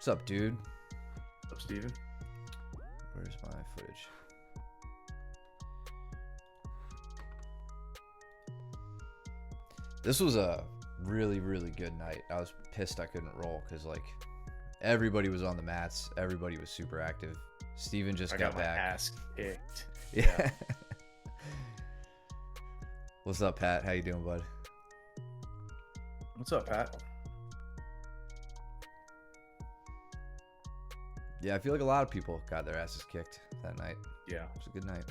What's up, dude? What's up, Steven? Where's my footage? This was a really, really good night. I was pissed I couldn't roll because, like, everybody was on the mats. Everybody was super active. Steven just got my back. ass kicked. Yeah. What's up, Pat? How you doing, bud? What's up, Pat? Yeah, I feel like a lot of people got their asses kicked that night. Yeah. It was a good night.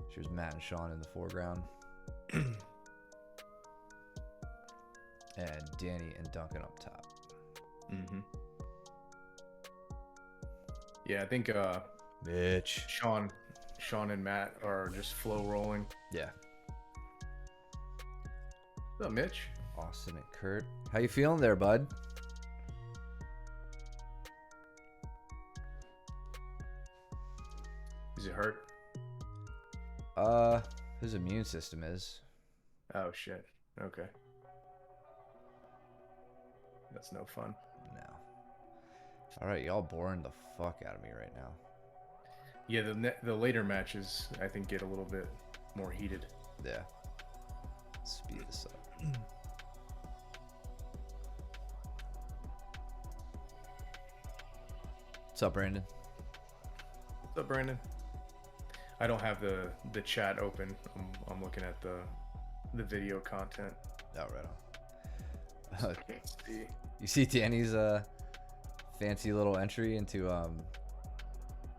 Here's Matt and Sean in the foreground. And Danny and Duncan up top. Mm-hmm. Yeah, I think Mitch. Sean and Matt are just flow rolling. Yeah. What's up, Mitch? Austin and Kurt. How you feeling there, bud? Is it hurt? His immune system is. Oh shit. Okay. That's no fun. No. All right, y'all boring the fuck out of me right now. Yeah, the later matches I think get a little bit more heated. Yeah. Let's speed this up. What's up, Brandon? What's up, Brandon? I don't have the chat open. I'm looking at the video content. Oh, right on. Can't see. You see Danny's fancy little entry into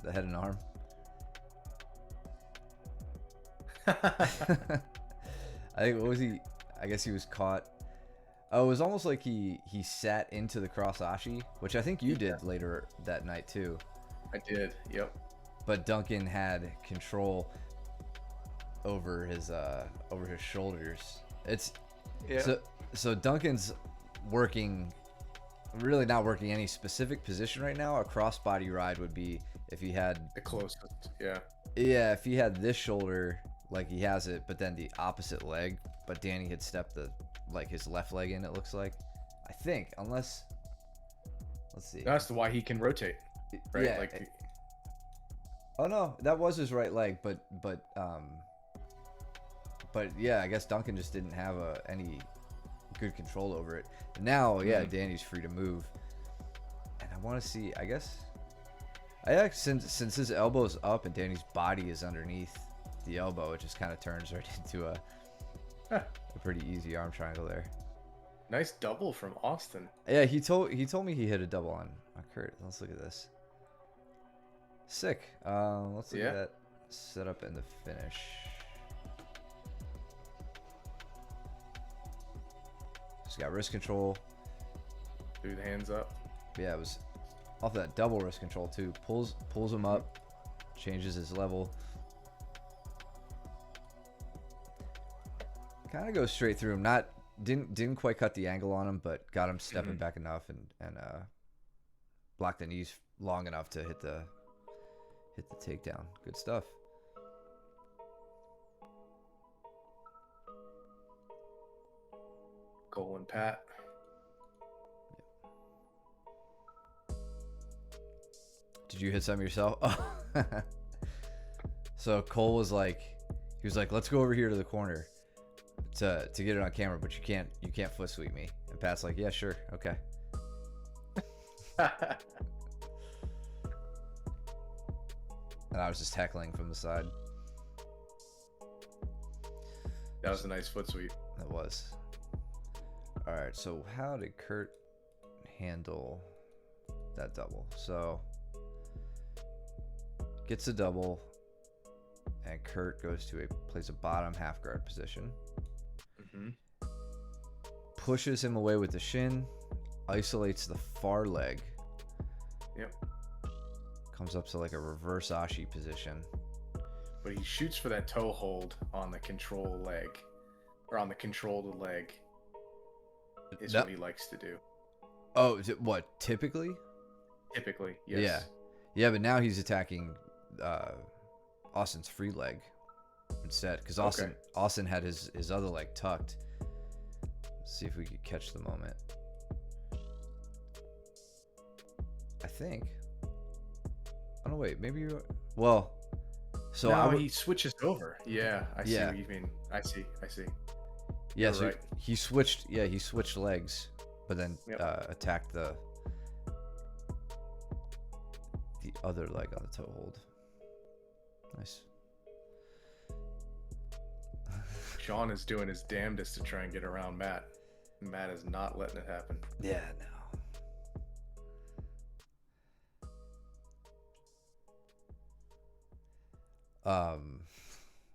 the head and arm? I think, what was he? I guess he was caught. Oh, it was almost like he sat into the cross ashi, which I think you did later that night too. I did. Yep. But Duncan had control over his shoulders. It's Yeah. so Duncan's working, really not working any specific position right now. A crossbody ride would be if he had The closest. Yeah. if he had this shoulder like he has it, but then the opposite leg. But Danny had stepped his left leg in. It looks like, I think, unless, let's see. That's why he can rotate. Right. Yeah. Like. Oh no, that was his right leg, but yeah, I guess Duncan just didn't have any good control over it. Now, yeah, Danny's free to move, and I want to see. I guess, since his elbow's up and Danny's body is underneath the elbow, it just kind of turns right into a pretty easy arm triangle there. Nice double from Austin. Yeah, he told me he hit a double on Kurt. Let's look at this. Sick. Let's look at that setup and the finish. Just got wrist control. Dude, hands up. Yeah, it was off that double wrist control too. Pulls him up, changes his level. Kind of goes straight through him. Didn't quite cut the angle on him, but got him stepping back enough and blocked the knees long enough to hit the takedown. Good stuff. Cole and Pat. Did you hit some yourself? Oh. So Cole was like, let's go over here to the corner to get it on camera, but you can't foot sweep me. And Pat's like, yeah, sure, okay. And I was just heckling from the side. That was a nice foot sweep. That was. All right, so how did Kurt handle that double? So gets a double, and Kurt plays a bottom half guard position. Pushes him away with the shin, isolates the far leg. Yep. Comes up to like a reverse ashi position. But he shoots for that toe hold on the control leg, or on the controlled leg. Is what he likes to do. Oh, what, typically? Typically, yes. Yeah, but now he's attacking Austin's free leg instead, because Austin had his other leg tucked. Let's see if we could catch the moment. I think. Oh no, wait, maybe you're. Well, so no, he switches over. Yeah, I see what you mean. I see. Yeah, You're so right. he switched. Yeah, he switched legs, but then attacked the other leg on the toe hold. Nice. Sean is doing his damnedest to try and get around Matt. Matt is not letting it happen. Yeah, no.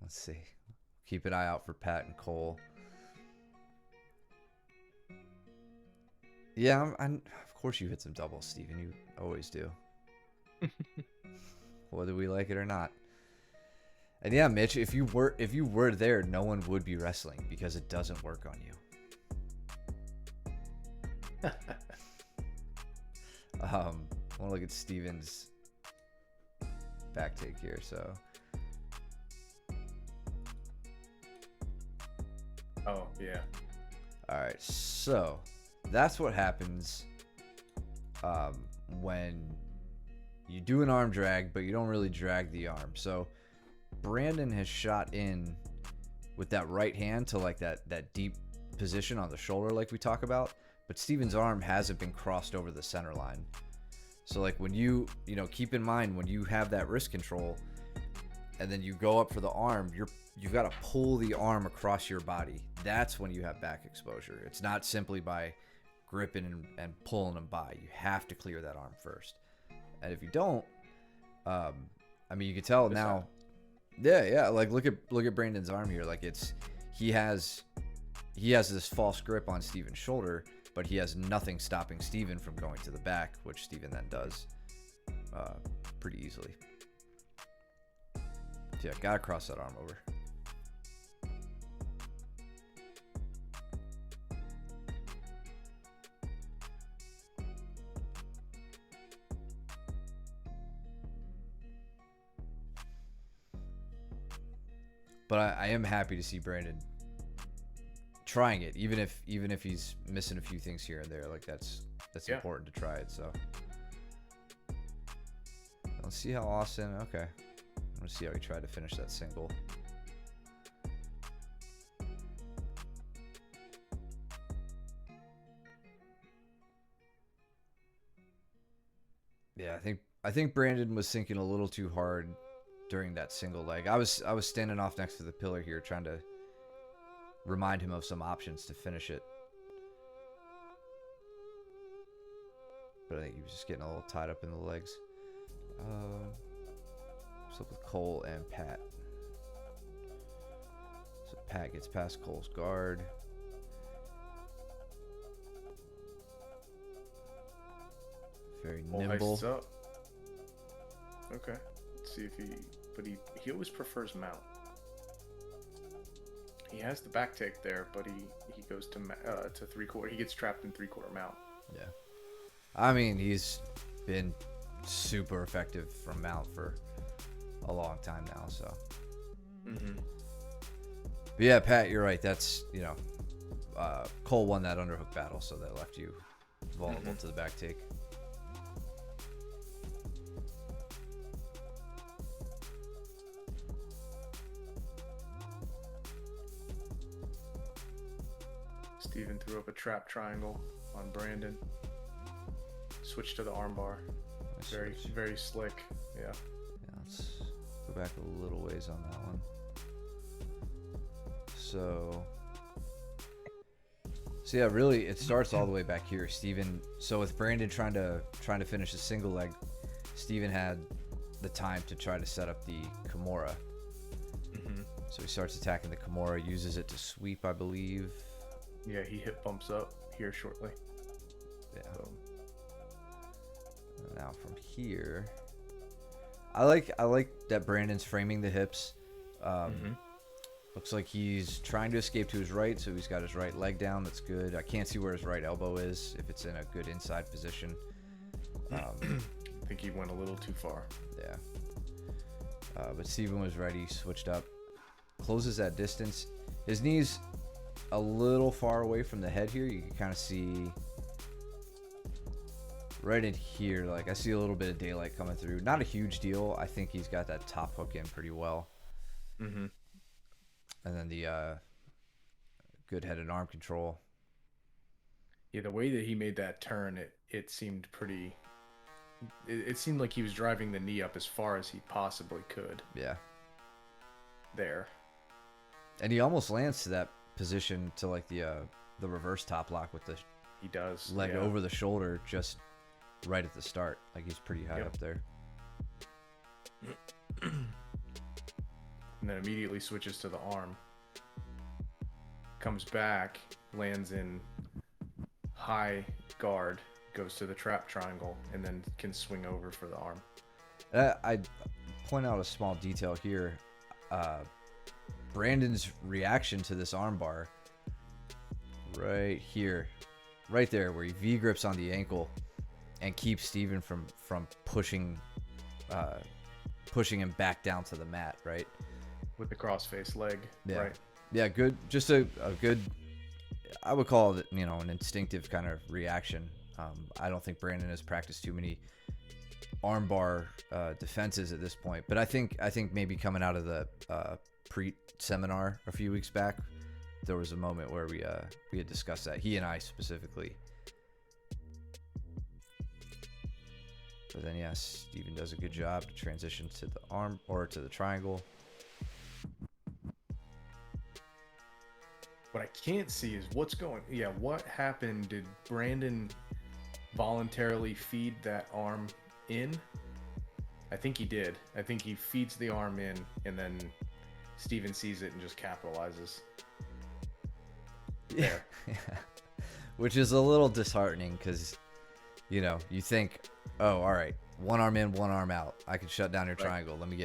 Let's see. Keep an eye out for Pat and Cole. Yeah, of course you hit some doubles, Steven. You always do. Whether we like it or not. And yeah, Mitch, if you were there, no one would be wrestling because it doesn't work on you. I want to look at Steven's back take here. So. Oh yeah. All right, so that's what happens when you do an arm drag, but you don't really drag the arm. So Brandon has shot in with that right hand to like that deep position on the shoulder like we talk about, but Steven's arm hasn't been crossed over the center line. So like when you keep in mind when you have that wrist control and then you go up for the arm, you've got to pull the arm across your body. That's when you have back exposure. It's not simply by gripping and pulling them by. You have to clear that arm first. And if you don't, I mean, you can tell now. Yeah. Like look at Brandon's arm here. Like he has this false grip on Steven's shoulder, but he has nothing stopping Steven from going to the back, which Steven then does pretty easily. Yeah, gotta cross that arm over. But I am happy to see Brandon trying it, even if he's missing a few things here and there. Like that's important to try it. So let's see how Austin. Okay, let's see how he tried to finish that single. Yeah, I think Brandon was thinking a little too hard during that single leg. I was standing off next to the pillar here trying to remind him of some options to finish it. But I think he was just getting a little tied up in the legs. What's up with Cole and Pat? So Pat gets past Cole's guard. Very nimble. Up. Okay. Let's see if he always prefers mount. He has the back take there, but he goes to 3/4. He gets trapped in 3/4 mount. Yeah. I mean, he's been super effective from mount for a long time now, so. Mm-hmm. But yeah, Pat, you're right. That's, Cole won that underhook battle, so that left you vulnerable to the back take. Steven threw up a trap triangle on Brandon. Switched to the armbar. Very, very slick. Yeah. Let's go back a little ways on that one. So yeah, really, it starts all the way back here. Steven. So with Brandon trying to finish a single leg, Steven had the time to try to set up the Kimura. Mm-hmm. So he starts attacking the Kimura, uses it to sweep, I believe. Yeah, he hip bumps up here shortly. Yeah. Now from here, I like that Brandon's framing the hips. Looks like he's trying to escape to his right, so he's got his right leg down. That's good. I can't see where his right elbow is, if it's in a good inside position. I think he went a little too far. Yeah. But Steven was ready, switched up, closes that distance. His knee's a little far away from the head here. You can kind of see right in here, like I see a little bit of daylight coming through. Not a huge deal. I think he's got that top hook in pretty well. Mm-hmm. And then the good head and arm control. Yeah, the way that he made that turn, it seemed pretty. It seemed like he was driving the knee up as far as he possibly could. Yeah. There. And he almost lands to that position to like the reverse top lock with the he does leg over the shoulder just right at the start. Like he's pretty high up there. And then immediately switches to the arm. Comes back, lands in high guard, goes to the trap triangle, and then can swing over for the arm. I point out a small detail here. Brandon's reaction to this armbar right here, right there, where he V grips on the ankle and keeps Steven from pushing him back down to the mat, right? With the crossface leg, yeah. Right? Yeah, good. Just a good, I would call it, an instinctive kind of reaction. I don't think Brandon has practiced too many armbar defenses at this point, but I think maybe coming out of the Preet seminar a few weeks back, there was a moment where we had discussed that, he and I specifically. But then yes, Steven does a good job to transition to the arm or to the triangle. What I can't see is what happened? Did Brandon voluntarily feed that arm in? I think he did. I think he feeds the arm in, and then Steven sees it and just capitalizes. Yeah. Which is a little disheartening because, you think, oh, all right, one arm in, one arm out. I can shut down your triangle. Let me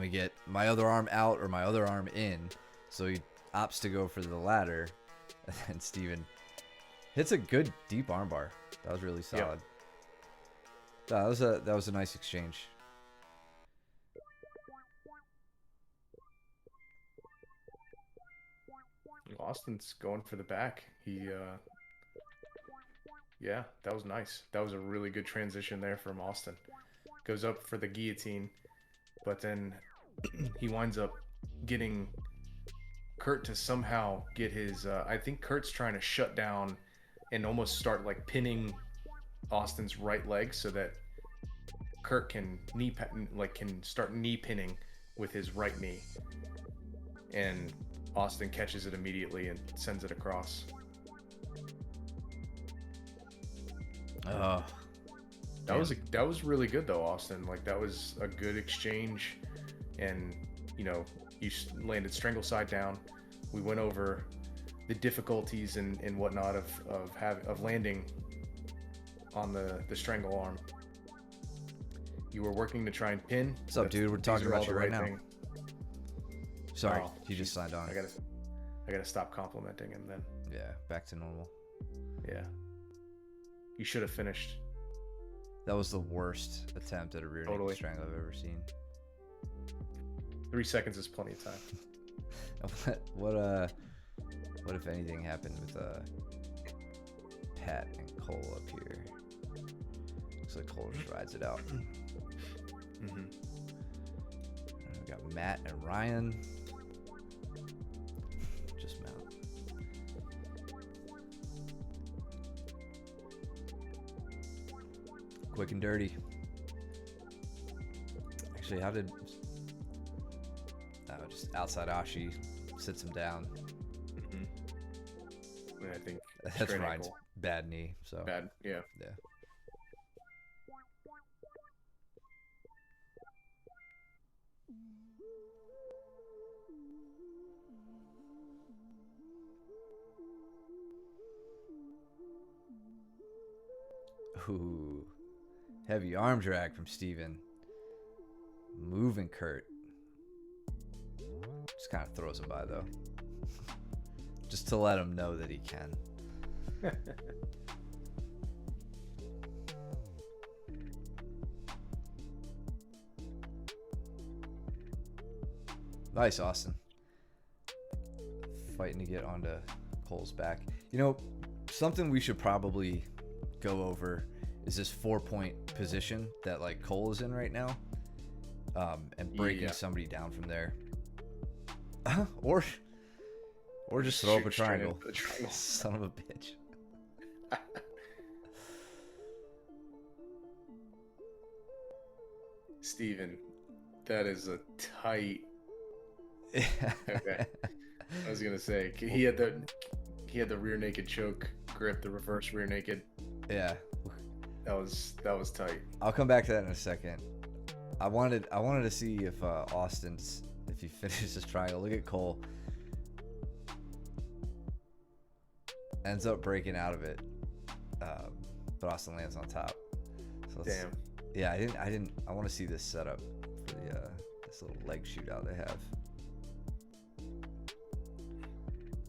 get my other arm out or my other arm in. So he opts to go for the latter, and then Steven hits a good deep armbar. That was really solid. Yep. That was a nice exchange. Austin's going for the back. Yeah, that was nice. That was a really good transition there from Austin. Goes up for the guillotine, but then he winds up getting Kurt to somehow get his I think Kurt's trying to shut down and almost start like pinning Austin's right leg so that Kurt can start knee pinning with his right knee, and Austin catches it immediately and sends it across. Oh, that was really good though, Austin. Like that was a good exchange, and you landed strangle side down. We went over the difficulties and whatnot of landing on the strangle arm. You were working to try and pin. What's up, dude? We're talking about you right now. Thing. Sorry, he just signed on. I gotta stop complimenting him then. Yeah, back to normal. Yeah. You should have finished. That was the worst attempt at a rear naked strangle I've ever seen. 3 seconds is plenty of time. What if anything happened with Pat and Cole up here? Looks like Cole just rides it out. Mm-hmm. We got Matt and Ryan. Just Matt. Quick and dirty. Actually, how did... just outside Ashi sits him down. Mm-hmm. And I think that's Ryan's bad knee. So bad, yeah. Yeah. Ooh, heavy arm drag from Steven. Moving Kurt. Just kind of throws him by though. Just to let him know that he can. Nice, Austin. Fighting to get onto Cole's back. Something we should probably go over is this 4-point position that like Cole is in right now, and breaking somebody down from there, or just throw up a triangle. Son of a bitch. Steven, that is a tight. Okay. I was gonna say he had the rear naked choke grip, the reverse rear naked. Yeah. That was tight. I'll come back to that in a second. I wanted to see if Austin's, if he finishes his triangle. Look at Cole. Ends up breaking out of it, but Austin lands on top. So damn. Yeah, I want to see this setup for the this little leg shootout they have.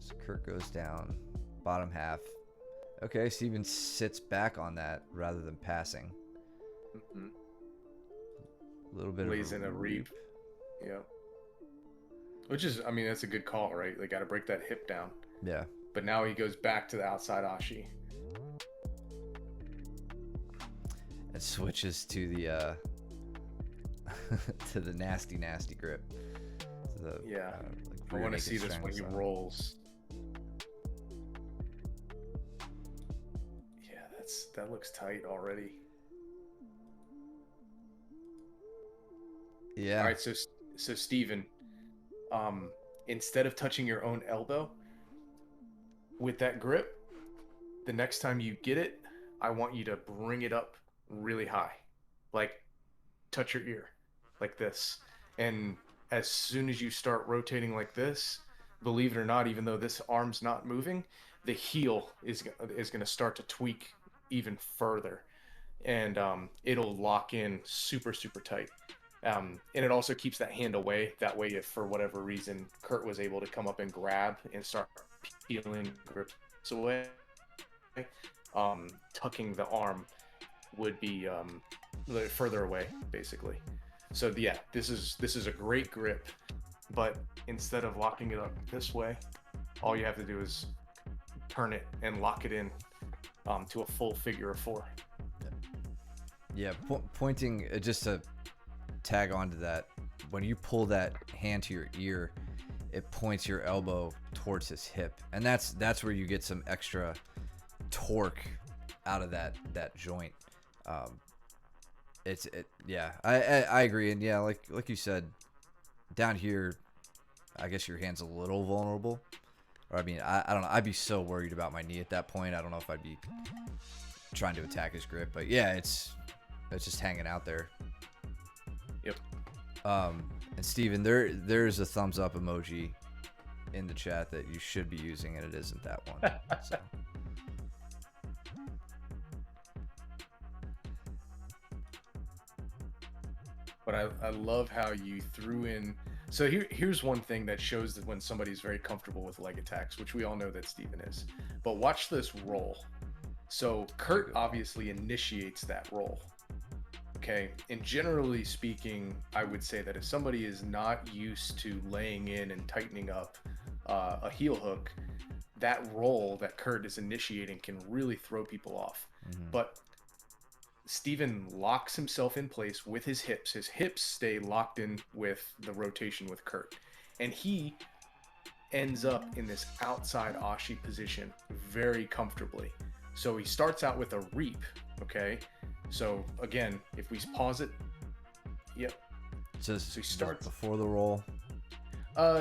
So Kurt goes down, bottom half. Okay, Steven sits back on that rather than passing. Mm-hmm. A little bit lays of in a reap. Yeah. Which is, I mean, that's a good call, right? They got to break that hip down. Yeah. But now he goes back to the outside ashi. It switches to the to the nasty grip. To the, yeah. Like I want to see this when he rolls. Yeah, that looks tight already. Yeah. All right, so Steven, instead of touching your own elbow with that grip, the next time you get it, I want you to bring it up really high, like touch your ear like this. And as soon as you start rotating like this, believe it or not, even though this arm's not moving, the heel is going to start to tweak even further, and it'll lock in super tight. And it also keeps that hand away. That way, if for whatever reason Kurt was able to come up and grab and start peeling grips away, tucking the arm would be further away, basically. So yeah, this is a great grip, but instead of locking it up this way, all you have to do is turn it and lock it in to a full figure of 4. Yeah, pointing just to tag onto that, when you pull that hand to your ear, it points your elbow towards his hip, and that's where you get some extra torque out of that joint. Yeah, I agree, and yeah, like you said, down here, I guess your hand's a little vulnerable. Or I mean, I don't know. I'd be so worried about my knee at that point. I don't know if I'd be trying to attack his grip, but yeah, it's just hanging out there. Yep. And Steven, there's a thumbs up emoji in the chat that you should be using, and it isn't that one. So. But I love how you threw in. So here's one thing that shows that when somebody's very comfortable with leg attacks, which we all know that Steven is. But watch this roll. So Kurt obviously initiates that roll. Okay, and generally speaking, I would say that if somebody is not used to laying in and tightening up a heel hook, that roll that Kurt is initiating can really throw people off. Mm-hmm. But Steven locks himself in place with his hips. His hips stay locked in with the rotation with Kurt. And he ends up in this outside ashi position very comfortably. So he starts out with a reap, okay? So again, if we pause it, yep. So he starts before the roll?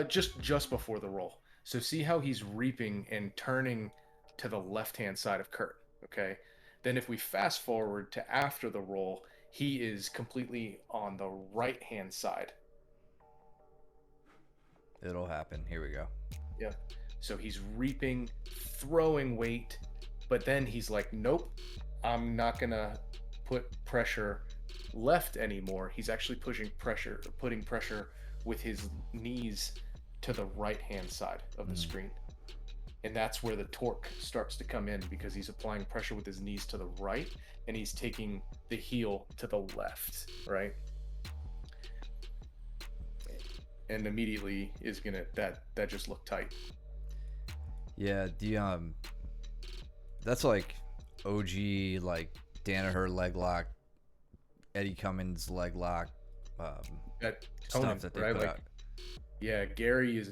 Just before the roll. So see how he's reaping and turning to the left-hand side of Kurt, okay? Then if we fast forward to after the roll, he is completely on the right-hand side. It'll happen. Here we go. Yeah. So he's reaping, throwing weight, but then he's like, nope, I'm not going to put pressure left anymore. He's actually putting pressure with his knees to the right-hand side of the screen. And that's where the torque starts to come in, because he's applying pressure with his knees to the right and he's taking the heel to the left, right? And immediately is gonna that just looked tight. Yeah, the that's like OG like Danaher leg lock, Eddie Cummins leg lock, That stuff Conan, that they right? put Like, out. yeah, Gary was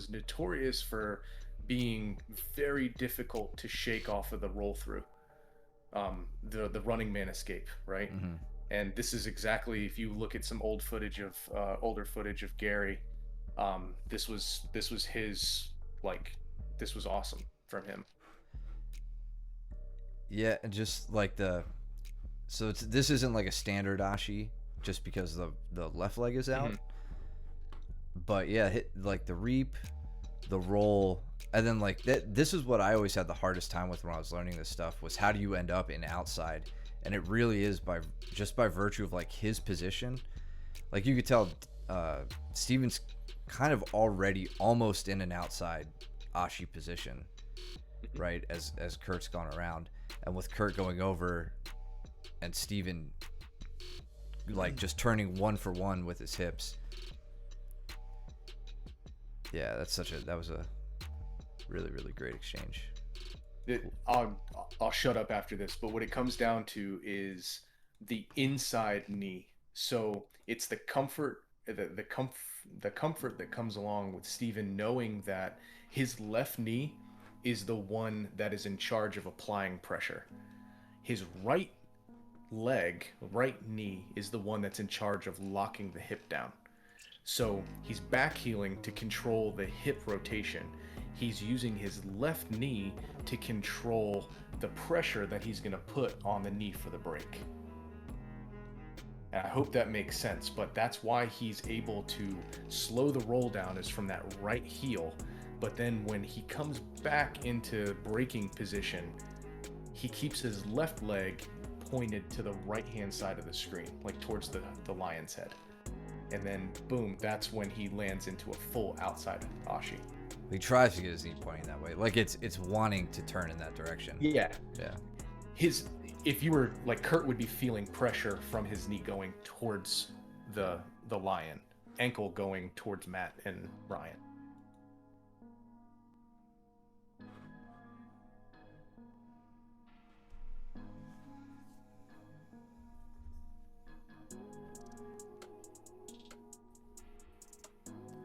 notorious for being very difficult to shake off of the roll through. The running man escape, right? Hmm. And this is exactly, if you look at some older footage of Gary, this was his, like, this was awesome from him. Yeah, and just like this isn't like a standard Ashi, just because the left leg is out. Mhm. But yeah, hit like the reap, the roll, and then like that. This is what I always had the hardest time with when I was learning this stuff, was how do you end up in outside? And it really is by virtue of like his position. Like you could tell, Steven's kind of already almost in an outside Ashi position, right? As Kurt's gone around, and with Kurt going over, and Steven like just turning 1-for-1 with his hips. Yeah, that was a really, really great exchange. I'll shut up after this, but what it comes down to is the inside knee. So it's the comfort that comes along with Steven knowing that his left knee is the one that is in charge of applying pressure. His right knee is the one that's in charge of locking the hip down. So he's back heeling to control the hip rotation. He's using his left knee to control the pressure that he's going to put on the knee for the break. And I hope that makes sense, but that's why he's able to slow the roll down, is from that right heel. But then when he comes back into breaking position, he keeps his left leg pointed to the right hand side of the screen, like towards the lion's head. And then boom, that's when he lands into a full outside Ashi. He tries to get his knee pointing that way, like it's wanting to turn in that direction. Yeah. Yeah. If you were like, Kurt would be feeling pressure from his knee going towards the lion, ankle going towards Matt and Ryan.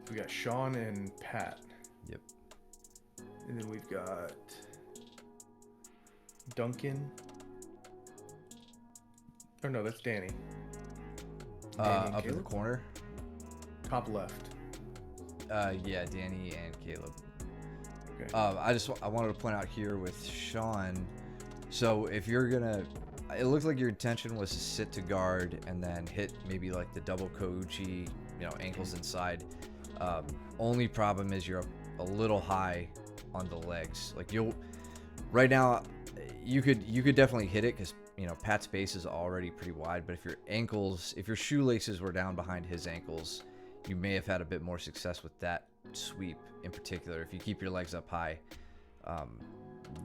We got Sean and Pat. Yep. And then we've got Duncan. Oh no, that's Danny. Up in the Caleb? corner. Top left. Yeah, Danny and Caleb. Okay. I wanted to point out here with Sean. So if you're gonna, it looks like your intention was to sit to guard and then hit maybe like the double Kouchi, ankles inside. Only problem is you're a little high on the legs. Like right now, you could definitely hit it because Pat's base is already pretty wide. But if your shoelaces were down behind his ankles, you may have had a bit more success with that sweep in particular. If you keep your legs up high,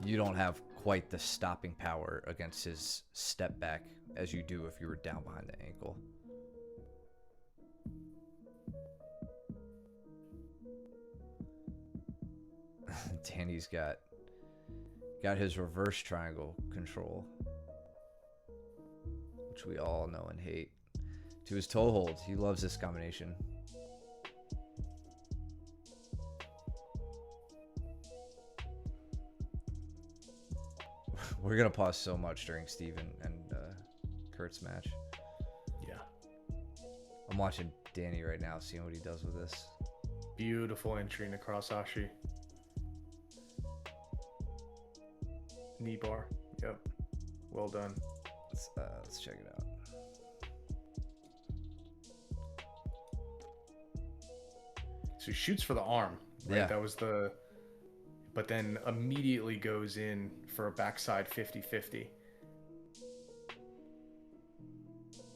you don't have quite the stopping power against his step back as you do if you were down behind the ankle. Danny's got his reverse triangle control, which we all know and hate, to his toe hold. He loves this combination. We're gonna pause so much during Steven and Kurt's match. Yeah. I'm watching Danny right now, seeing what he does with this. Beautiful entry into cross Ashi. Knee bar. Yep. Well done. Let's check it out. So he shoots for the arm. Right? Yeah. That was but then immediately goes in for a backside 50-50.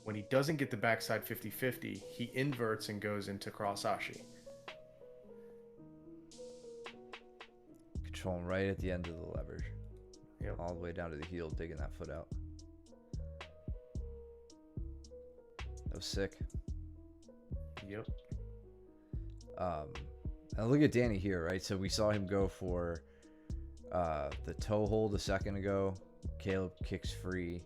When he doesn't get the backside 50-50, he inverts and goes into cross Ashi. Controlling right at the end of the lever. Yep. All the way down to the heel, digging that foot out. That was sick. Yep. And look at Danny here, right? So we saw him go for the toe hold a second ago, Caleb kicks free.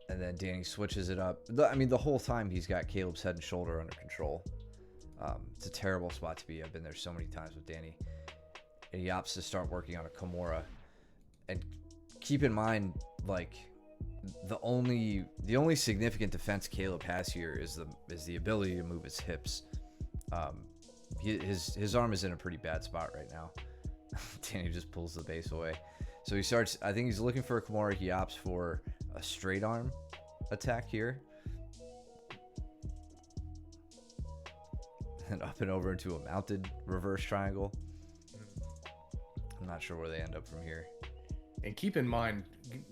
And then Danny switches it up. I mean, the whole time he's got Caleb's head and shoulder under control. It's a terrible spot to be. I've been there so many times with Danny. And he opts to start working on a Kimura. And keep in mind, like, the only significant defense Caleb has here is the ability to move his hips. His arm is in a pretty bad spot right now. Danny just pulls the base away. So he starts, I think he's looking for a Kimura. He opts for a straight arm attack here. And up and over into a mounted reverse triangle. I'm not sure where they end up from here. And keep in mind,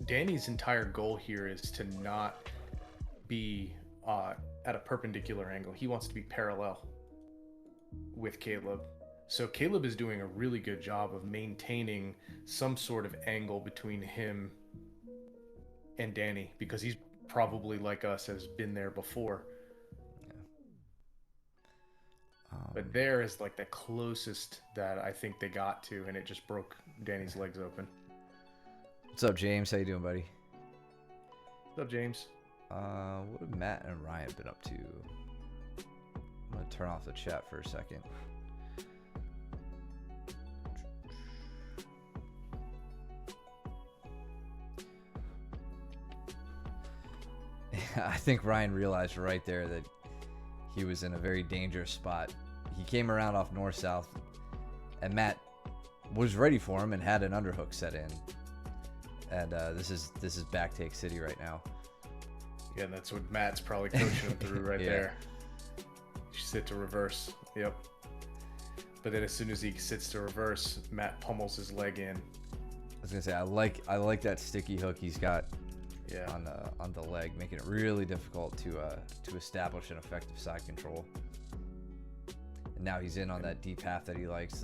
Danny's entire goal here is to not be at a perpendicular angle. He wants to be parallel with Caleb. So Caleb is doing a really good job of maintaining some sort of angle between him and Danny, because he's probably, like us, has been there before. But there is like the closest that I think they got to, and it just broke Danny's legs open. What's up, James? How you doing, buddy? What's up, James? What have Matt and Ryan been up to? I'm gonna turn off the chat for a second. I think Ryan realized right there that he was in a very dangerous spot. He came around off north-south, and Matt was ready for him and had an underhook set in. And this is back take city right now. Yeah, that's what Matt's probably coaching him through right there. Sit to reverse. Yep. But then as soon as he sits to reverse, Matt pummels his leg in. I was gonna say I like that sticky hook he's got. Yeah. On the leg, making it really difficult to establish an effective side control. And now he's in on that deep half that he likes.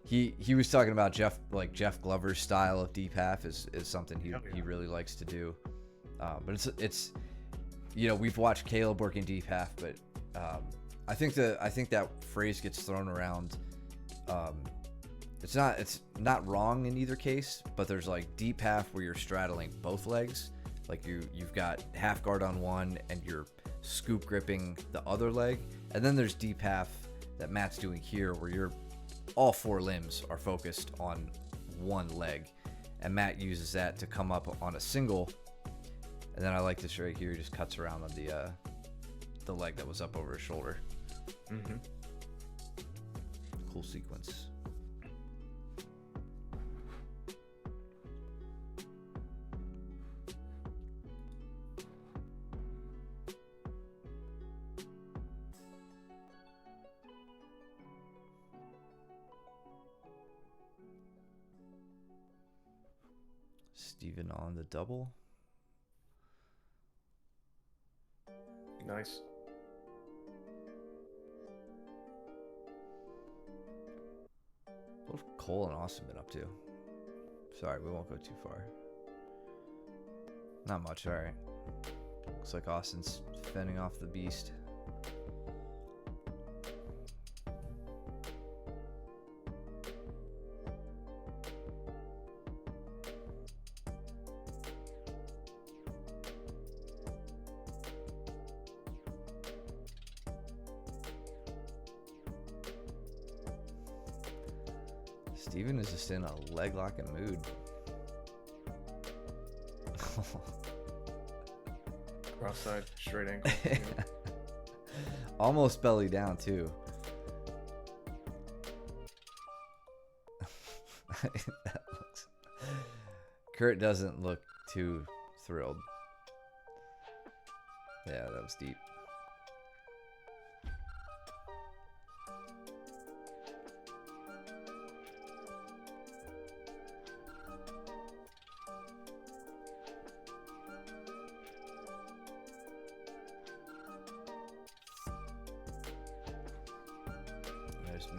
He was talking about Jeff Glover's style of deep half is something he really likes to do. But it's we've watched Caleb work in deep half, but I think that phrase gets thrown around. It's not wrong in either case, but there's like deep half where you're straddling both legs, like you've got half guard on one and you're scoop gripping the other leg, and then there's deep half that Matt's doing here where all four limbs are focused on one leg, and Matt uses that to come up on a single, and then I like this right here. He just cuts around on the leg that was up over his shoulder. Mm-hmm. Cool sequence. Steven on the double. Nice. What have Cole and Austin been up to? Sorry, we won't go too far. Not much, alright. Looks like Austin's fending off the beast. Steven is just in a leg locking mood. Cross side, straight ankle. Almost belly down too. Kurt doesn't look too thrilled. Yeah, that was deep.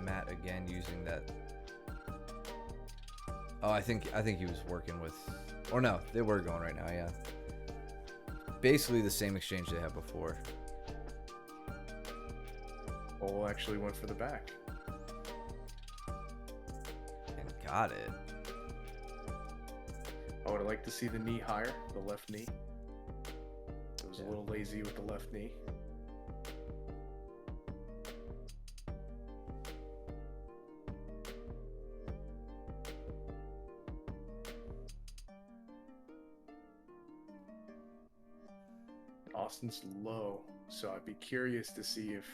Matt again using that. Oh, I think he was working with, or no, they were going right now. Yeah, basically the same exchange they had before. Cole actually went for the back. And got it. I would like to see the knee higher, the left knee. It was a little lazy with the left knee. Austin's low, so I'd be curious to see if...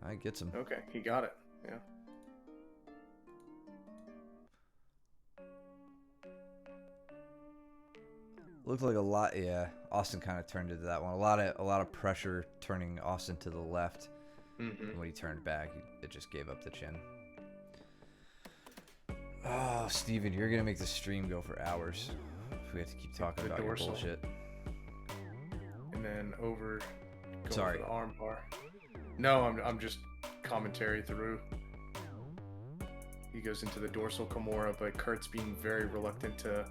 I gets him. Okay, he got it. Yeah. Looked like a lot. Yeah, Austin kind of turned into that one. A lot of pressure turning Austin to the left. Mm-hmm. And when he turned back, it just gave up the chin. Oh, Steven, you're gonna make the stream go for hours. We have to keep talking about your bullshit. And then over. Sorry. For the arm bar. No, I'm just commentary through. He goes into the dorsal Kimura, but Kurt's being very reluctant to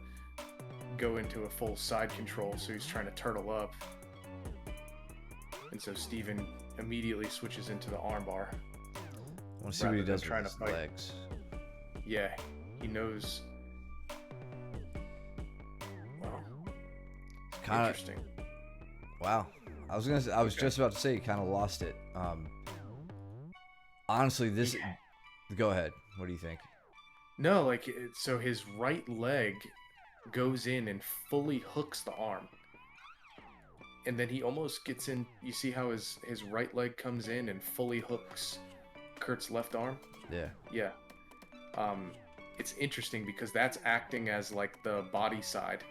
go into a full side control, so he's trying to turtle up. And so Steven immediately switches into the armbar. I want to see what he does with his legs. Yeah, he knows. Wow. Interesting. Wow. I was just about to say he kind of lost it. Honestly, this. Go ahead. What do you think? No, like, so his right leg goes in and fully hooks the arm. And then he almost gets in. You see how his right leg comes in and fully hooks Kurt's left arm? Yeah. Yeah. It's interesting because that's acting as like the body side.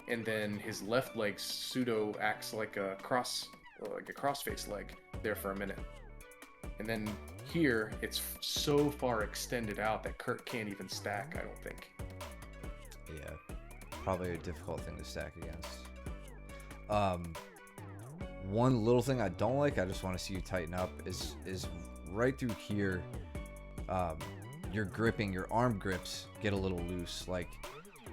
And then his left leg pseudo acts like a cross-face leg there for a minute. And then here, it's so far extended out that Kurt can't even stack, I don't think. Yeah, probably a difficult thing to stack against. One little thing I don't like, I just want to see you tighten up, is right through here, your gripping, your arm grips get a little loose. Like,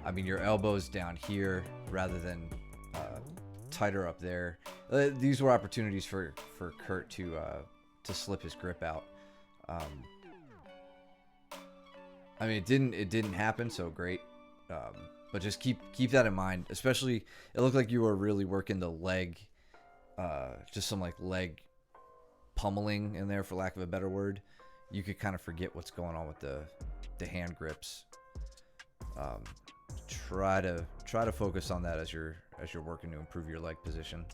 I mean, your elbows down here rather than tighter up there. These were opportunities for Kurt to slip his grip out. I mean, it didn't happen, so great. But just keep that in mind. Especially, it looked like you were really working the leg, just some like leg pummeling in there, for lack of a better word. You could kind of forget what's going on with the hand grips. Try to focus on that as you're working to improve your leg position.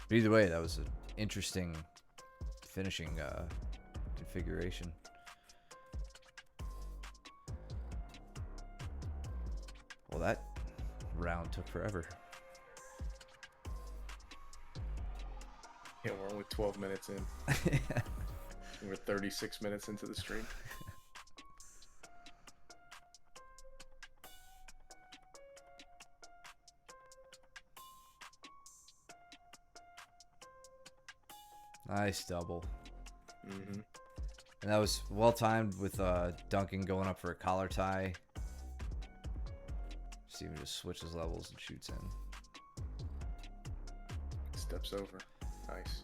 But either way, that was an interesting finishing configuration. Well, that round took forever. Yeah, we're only 12 minutes in. We're 36 minutes into the stream. Nice double. Mm-hmm. And that was well timed with Duncan going up for a collar tie. Steven just switches levels and shoots in. Steps over. Nice.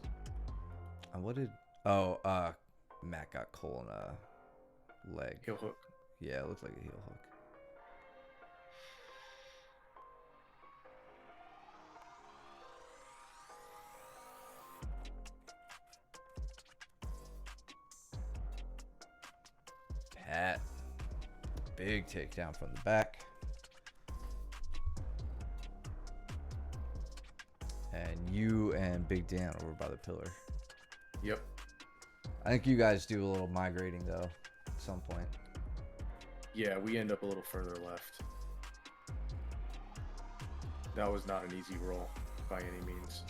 And what did... Matt got Cole in a leg. Heel hook. Yeah, it looked like a heel hook. Pat. Big takedown from the back. And you and Big Dan over by the pillar. Yep. I think you guys do a little migrating, though, at some point. Yeah, we end up a little further left. That was not an easy roll by any means.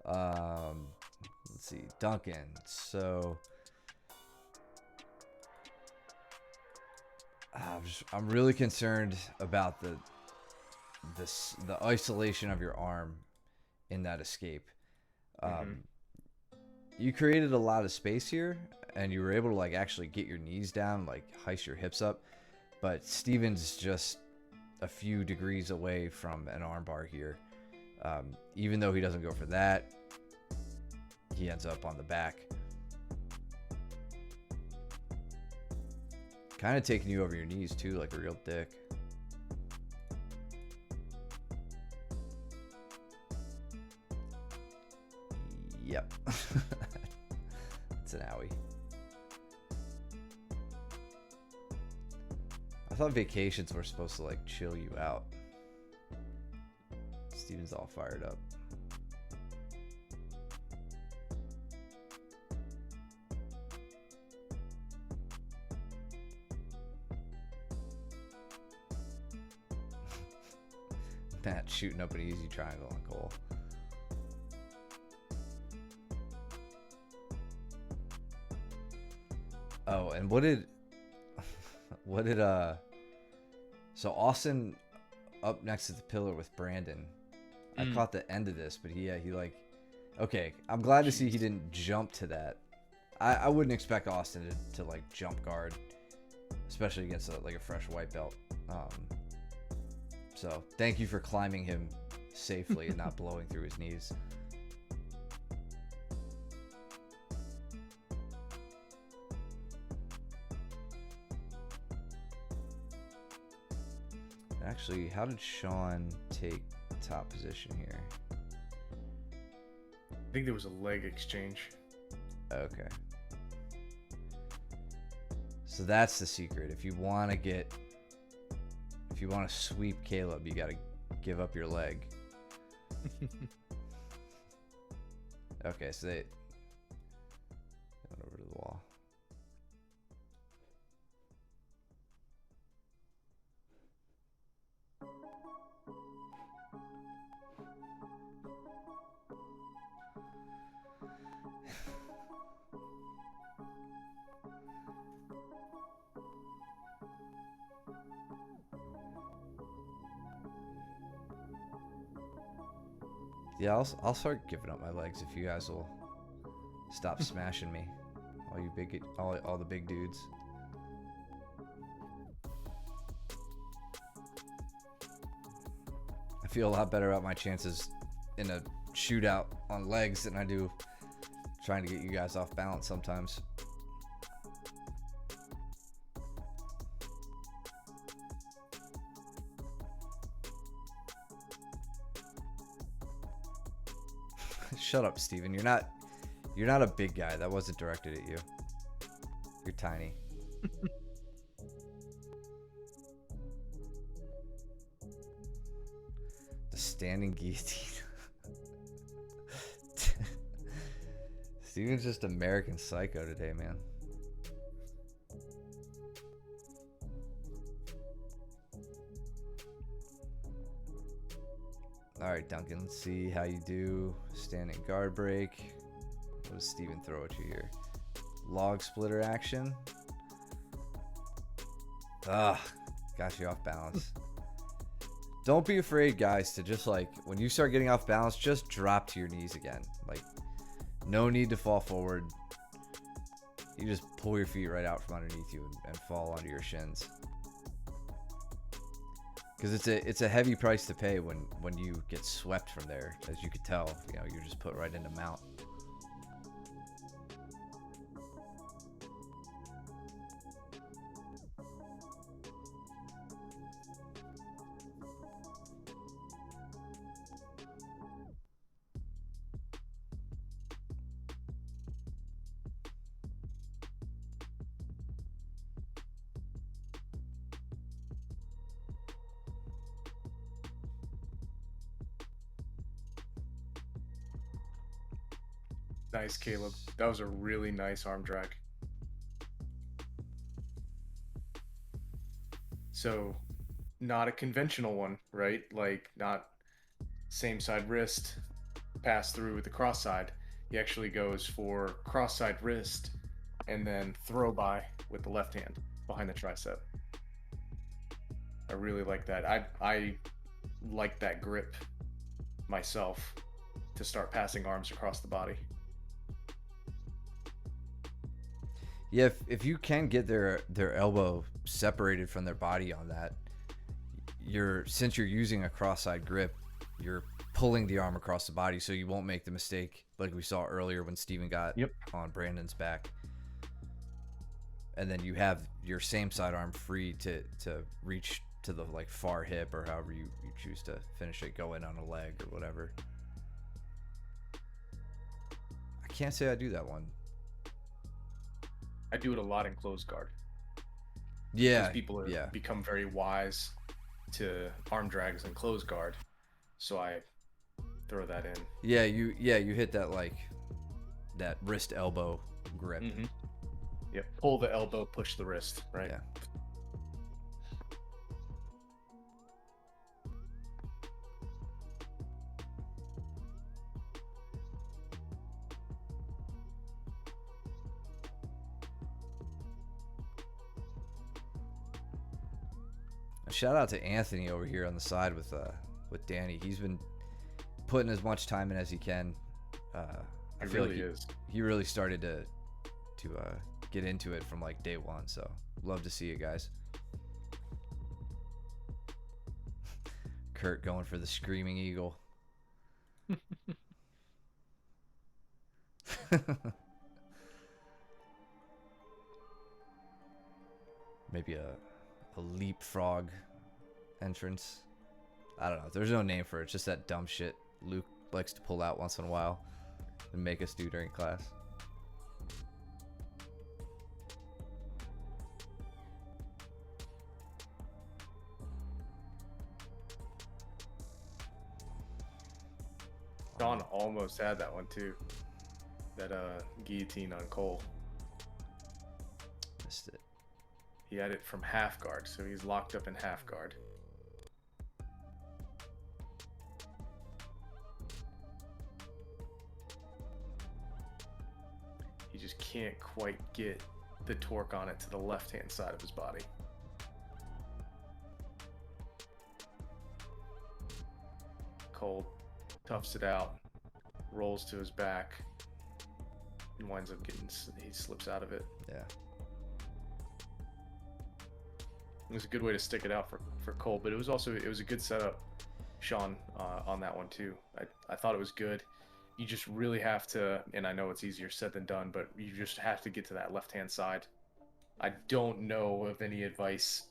Let's see. Duncan. So... I'm really concerned about the isolation of your arm in that escape. You created a lot of space here, and you were able to like actually get your knees down, like heist your hips up. But Steven's just a few degrees away from an armbar here. Even though he doesn't go for that, he ends up on the back. Kind of taking you over your knees too, like a real dick. Yep. It's an owie. I thought vacations were supposed to like chill you out. Steven's all fired up. Matt shooting up an easy triangle on Cole. Oh, and what did so Austin up next to the pillar with Brandon. I caught the end of this, but he like, okay, I'm glad to see he didn't jump to that. I wouldn't expect Austin to like jump guard, especially against like a fresh white belt. So thank you for climbing him safely and not blowing through his knees. Actually, how did Sean take top position here? I think there was a leg exchange. Okay. So that's the secret. If you want to sweep Caleb, you got to give up your leg. Okay, so they went over to the wall. Yeah, I'll start giving up my legs if you guys will stop smashing me, all the big dudes. I feel a lot better about my chances in a shootout on legs than I do trying to get you guys off balance sometimes. Shut up, Steven. You're not a big guy. That wasn't directed at you. You're tiny. The standing guillotine. Steven's just American Psycho today, man. Alright, Duncan, let's see how you do. Standing guard break. What does Steven throw at you here? Log splitter action. Ugh, got you off balance. Don't be afraid, guys, to just like, when you start getting off balance, just drop to your knees again. Like, no need to fall forward. You just pull your feet right out from underneath you and fall onto your shins. Because it's a heavy price to pay when you get swept from there. As you could tell, you know, you're just put right into mount. Nice, Caleb. That was a really nice arm drag. So, not a conventional one, right? Like, not same side wrist, pass through with the cross side. He actually goes for cross side wrist and then throw by with the left hand behind the tricep. I really like that. I like that grip myself to start passing arms across the body. Yeah, if you can get their elbow separated from their body on that, since you're using a cross-side grip, you're pulling the arm across the body, so you won't make the mistake like we saw earlier when Steven got on Brandon's back. and then you have your same sidearm free to reach to the like far hip or however you choose to finish it, go in on a leg or whatever. I can't say I do that one. I do it a lot in closed guard. Yeah, Because people have become very wise to arm drags and closed guard, so I throw that in. Yeah, you hit that like that wrist elbow grip. Mm-hmm. Yep. Pull the elbow, push the wrist, right? Yeah. Shout out to Anthony over here on the side with Danny. He's been putting as much time in as he can. I feel really like he really started to get into it from like day one. So love to see you guys. Kurt going for the screaming eagle. Maybe a leapfrog entrance. I don't know. There's no name for it. It's just that dumb shit Luke likes to pull out once in a while and make us do during class. Don almost had that one too. That guillotine on Cole. Missed it. He had it from half guard, so he's locked up in half guard. He just can't quite get the torque on it to the left-hand side of his body. Cole toughs it out, rolls to his back, and winds up he slips out of it. Yeah. It was a good way to stick it out for Cole, but it was a good setup, Sean, on that one too. I thought it was good. You just really have to, and I know it's easier said than done, but you just have to get to that left-hand side. I don't know of any advice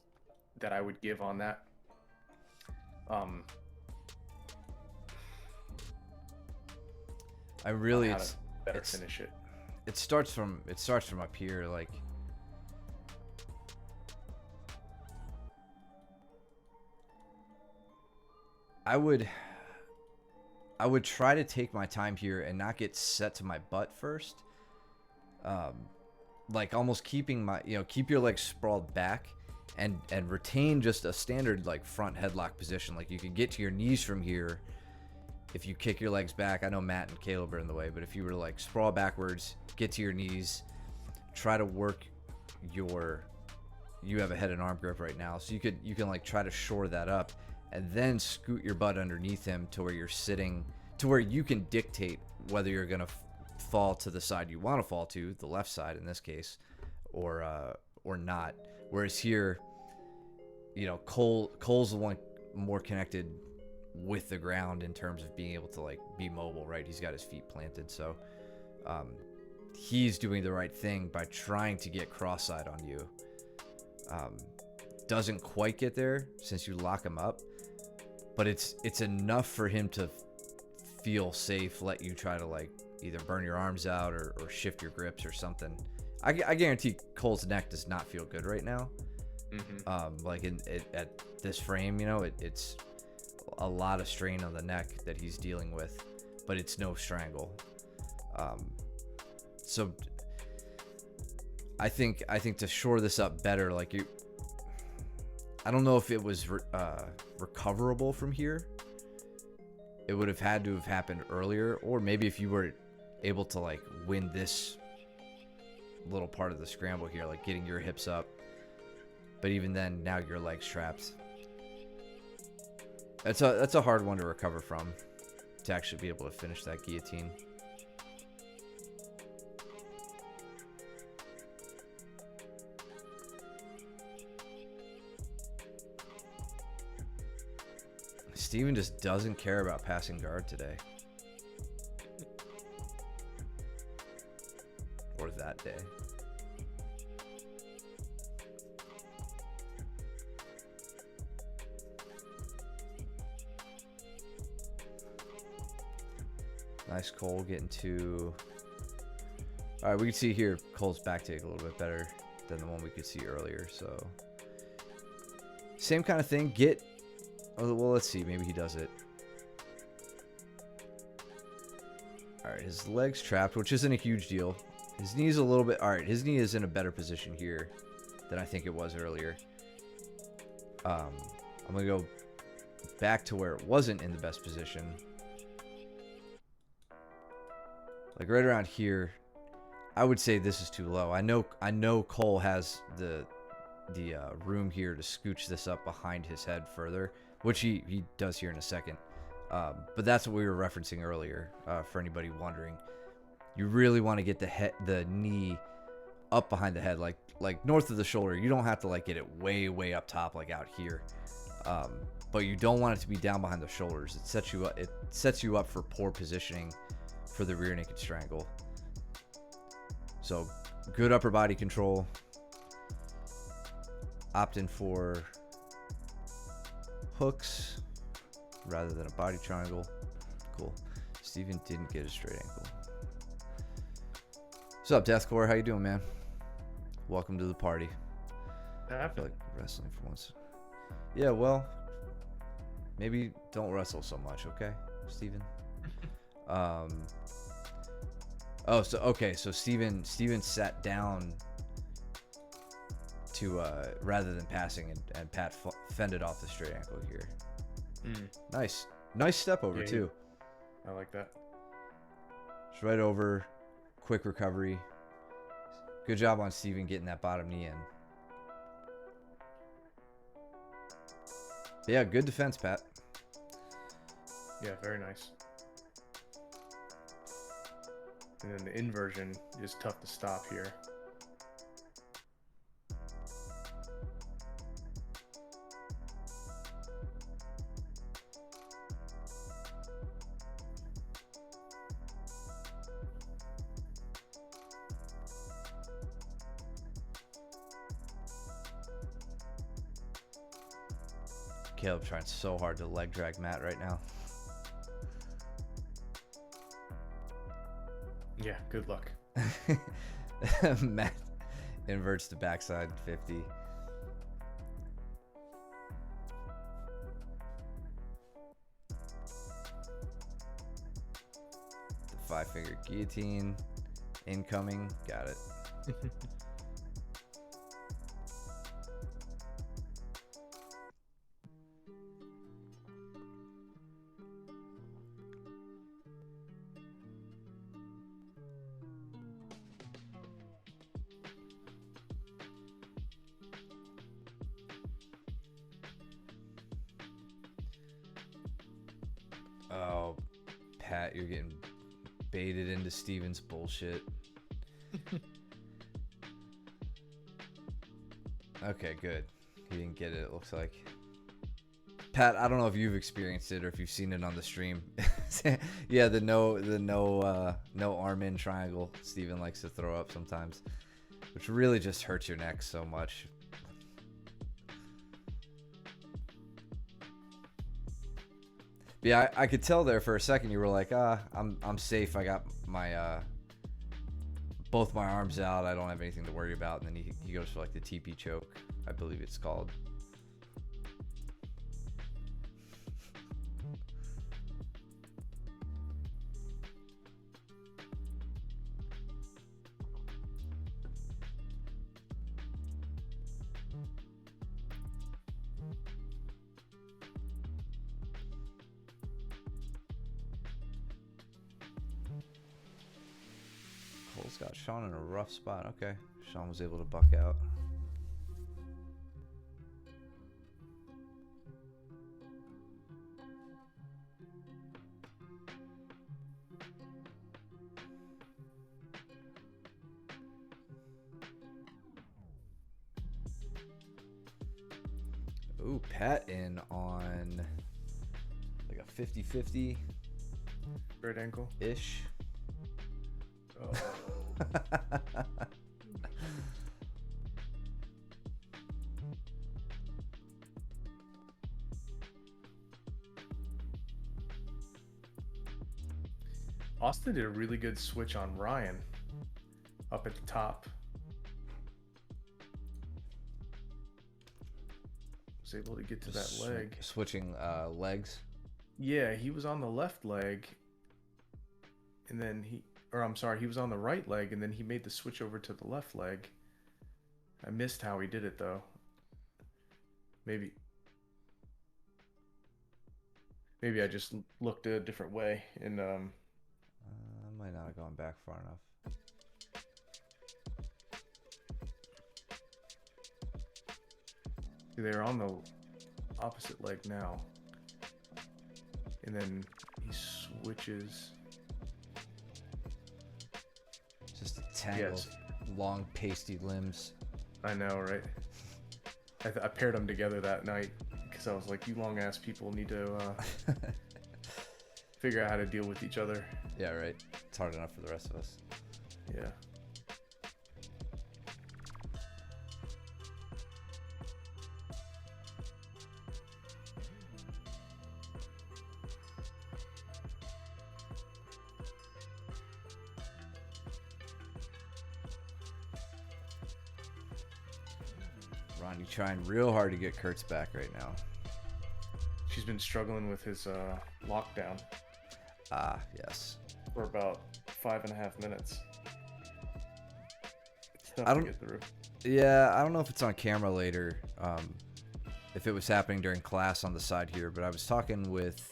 that I would give on that. I really how to better finish it. It starts from up here, like I would try to take my time here and not get set to my butt first. Like almost keeping my, keep your legs sprawled back and retain just a standard like front headlock position. Like you can get to your knees from here if you kick your legs back. I know Matt and Caleb are in the way, but if you were to like sprawl backwards, get to your knees, try to work you have a head and arm grip right now, so you can like try to shore that up and then scoot your butt underneath him to where you're sitting, to where you can dictate whether you're gonna fall to the side you want to fall to, the left side in this case, or not. Whereas here, Cole's the one more connected with the ground in terms of being able to like be mobile, right? He's got his feet planted, so he's doing the right thing by trying to get cross-side on you. Doesn't quite get there since you lock him up, but it's enough for him to feel safe, let you try to like either burn your arms out or shift your grips or something. I guarantee Cole's neck does not feel good right now. Mm-hmm. Like at this frame, it's a lot of strain on the neck that he's dealing with, but it's no strangle. So I think to shore this up better, like I don't know if it was recoverable from here. It would have had to have happened earlier, or maybe if you were able to like win this little part of the scramble here, like getting your hips up, but even then now your legs trapped. That's a hard one to recover from, to actually be able to finish that guillotine. Steven just doesn't care about passing guard today. Or that day. Nice Cole getting to... All right, we can see here Cole's back take a little bit better than the one we could see earlier. So same kind of thing. Get... Oh, well, let's see. Maybe he does it. All right, his leg's trapped, which isn't a huge deal. His knee's a little bit... All right, his knee is in a better position here than I think it was earlier. I'm going to go back to where it wasn't in the best position. Like right around here, I would say this is too low. I know Cole has the room here to scooch this up behind his head further, which he does here in a second. But that's what we were referencing earlier. For anybody wondering, you really want to get the knee up behind the head, like north of the shoulder. You don't have to like get it way up top like out here, but you don't want it to be down behind the shoulders. It sets you up for poor positioning for the rear naked strangle. So good upper body control. Opting for hooks rather than a body triangle. Cool. Steven didn't get a straight ankle. What's up, Deathcore? How you doing, man? Welcome to the party. I feel like wrestling for once. Yeah, well, maybe don't wrestle so much, okay, Steven? Oh, so okay, so Steven sat down to rather than passing, and Pat fended off the straight ankle here. Nice step over too. I like that. Just right over, quick recovery. Good job on Steven getting that bottom knee in. Yeah, good defense, Pat. Yeah, very nice. And then the inversion is tough to stop here. Caleb trying so hard to leg drag Matt right now. Yeah, good luck. Matt inverts the backside 50. The 5-finger guillotine incoming. Got it. Oh, Pat, you're getting baited into Steven's bullshit. Okay, good. He didn't get it, it looks like. Pat, I don't know if you've experienced it or if you've seen it on the stream. Yeah, the no arm in triangle Steven likes to throw up sometimes, which really just hurts your neck so much. Yeah, I could tell there for a second you were like, I'm safe. I got my both my arms out. I don't have anything to worry about. And then he goes for like the TP choke, I believe it's called. Cole's got Sean in a rough spot. Okay, Sean was able to buck out. Ooh, Pat in on like a 50-50 Third ankle ish. Oh. Austin did a really good switch on Ryan up at the top. Was able to get to that leg. Switching legs. Yeah, he was on the left leg, and then he was on the right leg, and then he made the switch over to the left leg. I missed how he did it though. Maybe I just looked a different way, and I might not have gone back far enough. they're on the opposite leg now, and then he switches. Just a tangle of long, pasty limbs. I know, right? I paired them together that night because I was like, you long ass people need to figure out how to deal with each other. Yeah, right. It's hard enough for the rest of us. Yeah. Ronnie trying real hard to get Kurtz back right now. She's been struggling with his lockdown. Ah, yes. For about 5.5 minutes. It's tough I don't to get through. Yeah, I don't know if it's on camera later, if it was happening during class on the side here, but I was talking with,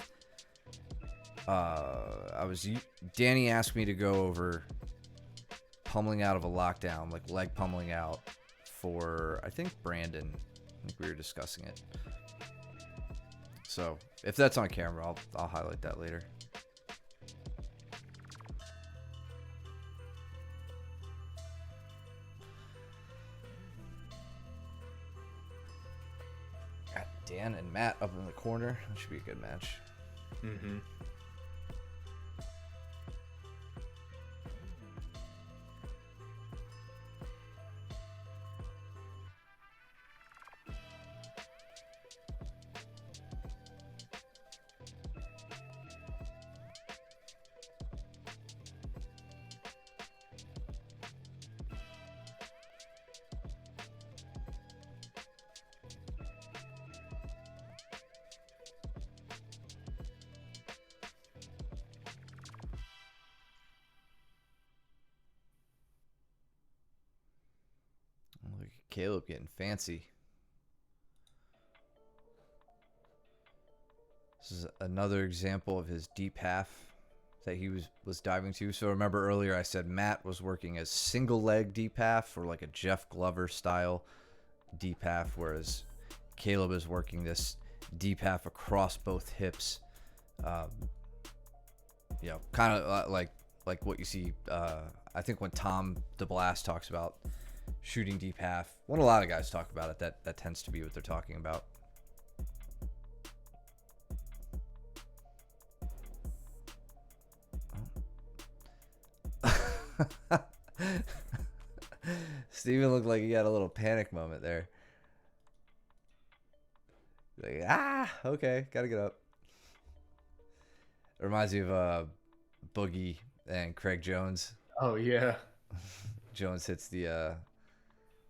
Danny asked me to go over pummeling out of a lockdown, like leg pummeling out for, I think, Brandon. I think we were discussing it. So, if that's on camera, I'll highlight that later. Got Dan and Matt up in the corner. That should be a good match. Mm-hmm. Look at Caleb getting fancy. This is another example of his deep half that he was diving to. So remember earlier I said Matt was working as single leg deep half, or like a Jeff Glover style deep half, whereas Caleb is working this deep half across both hips. You know, kind of like what you see. I think when Tom DeBlast talks about shooting deep half, when a lot of guys talk about it, that tends to be what they're talking about. Steven looked like he had a little panic moment there. Like, okay, gotta get up. It reminds me of Boogie and Craig Jones. Oh yeah. Jones hits the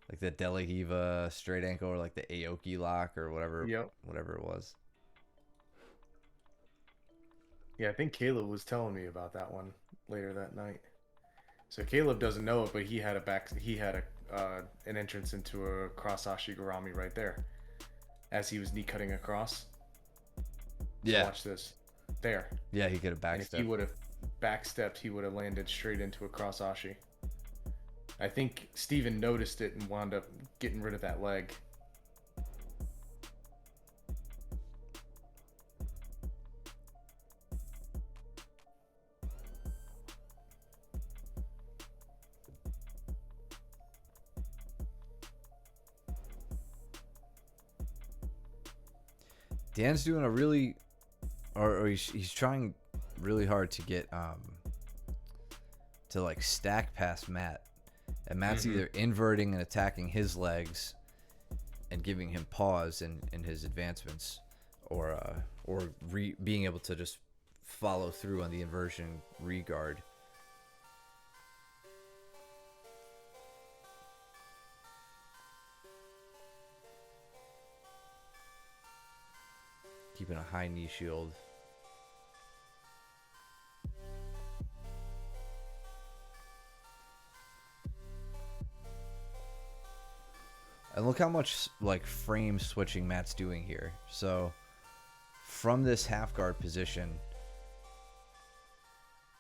like the De La Riva straight ankle, or like the Aoki lock, or whatever. Yep. Whatever it was. Yeah, I think Caleb was telling me about that one later that night. So Caleb doesn't know it, but he had an entrance into a cross Ashigarami right there, as he was knee cutting across. Yeah. Watch this. There. Yeah, he could have And if backstepped. he would have backstepped, he would have landed straight into a cross Ashi. I think Steven noticed it and wound up getting rid of that leg. Dan's doing a really, or he's trying really hard to get to like stack past Matt, and Matt's either inverting and attacking his legs and giving him pause in his advancements, or being able to just follow through on the inversion regard. Keeping a high knee shield. And look how much like frame switching Matt's doing here. So from this half guard position,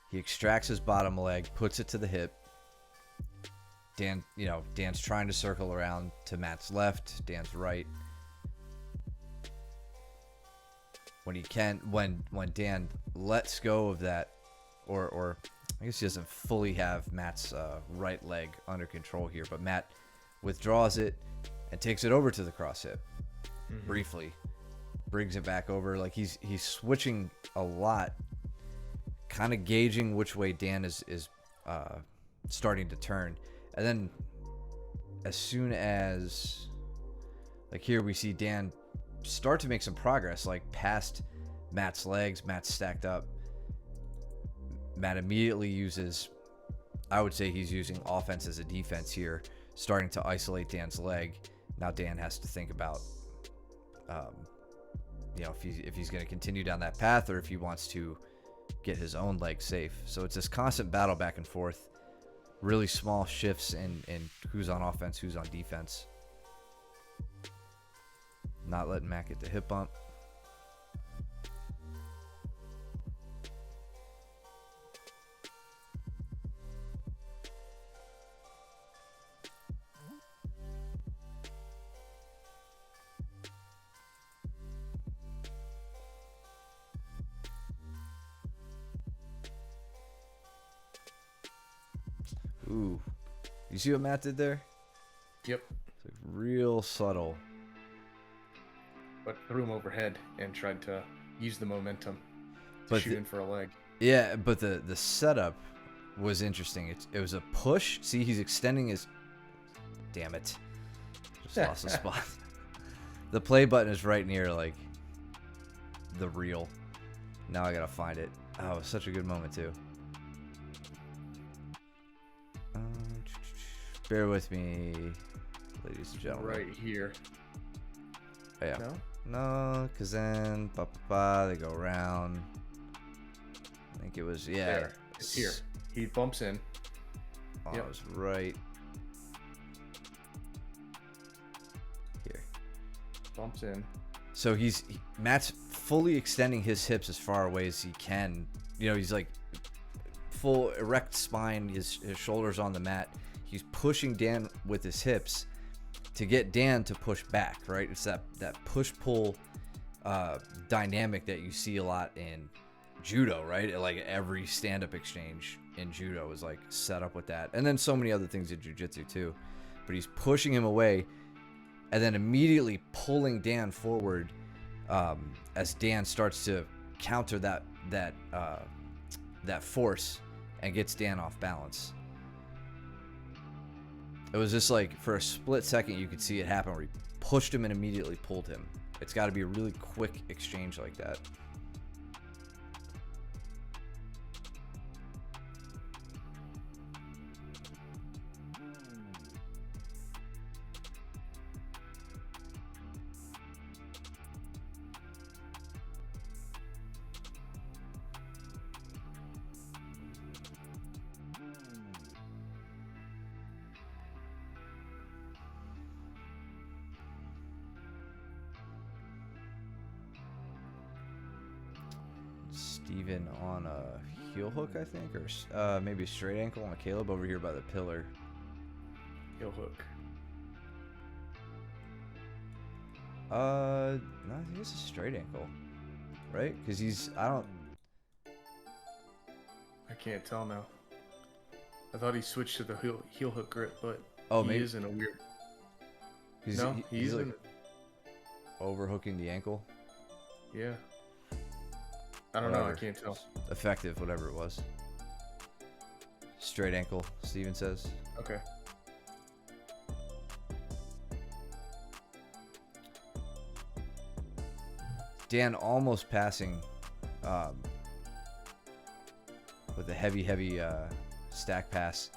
he extracts his bottom leg, puts it to the hip. Dan's trying to circle around to Matt's left, Dan's right. When Dan lets go of that, or I guess he doesn't fully have Matt's right leg under control here, but Matt withdraws it and takes it over to the cross hip briefly, brings it back over. Like he's switching a lot, kind of gauging which way Dan is starting to turn. And then as soon as, like here we see Dan start to make some progress, like past Matt's legs. Matt's stacked up. Matt immediately uses, I would say he's using offense as a defense here, starting to isolate Dan's leg. Now Dan has to think about, if he's going to continue down that path or if he wants to get his own leg safe. So it's this constant battle back and forth, really small shifts in who's on offense, who's on defense. Not letting Matt get the hip bump. Ooh. You see what Matt did there? Yep. It's like real subtle. But threw him overhead and tried to use the momentum to shoot in for a leg. Yeah, but the setup was interesting. It was a push. See, he's extending his... Damn it. Just lost the spot. The play button is right near, like, the reel. Now I gotta find it. Oh, it was such a good moment, too. Bear with me, ladies and gentlemen. Right here. Oh, yeah. No? No, because then they go around. I think it was, yeah. There. It's here. He bumps in. Oh, Yep. it was right here. Bumps in. So Matt's fully extending his hips as far away as he can. He's like full erect spine, his shoulders on the mat. He's pushing Dan with his hips to get Dan to push back, right? It's that push-pull dynamic that you see a lot in judo, right? Like every stand-up exchange in judo is like set up with that. And then so many other things in jiu-jitsu too. But he's pushing him away and then immediately pulling Dan forward as Dan starts to counter that force and gets Dan off balance. It was just like for a split second you could see it happen where he pushed him and immediately pulled him. It's got to be a really quick exchange like that. Steven on a heel hook, I think, or maybe a straight ankle on Caleb over here by the pillar. Heel hook. No, I think it's a straight ankle, right? Because I can't tell now. I thought he switched to the heel hook grip, but he maybe is in a weird. He's like overhooking the ankle. Yeah. I don't know. I can't tell. Effective, whatever it was. Straight ankle, Steven says. Okay. Dan almost passing with a heavy stack pass.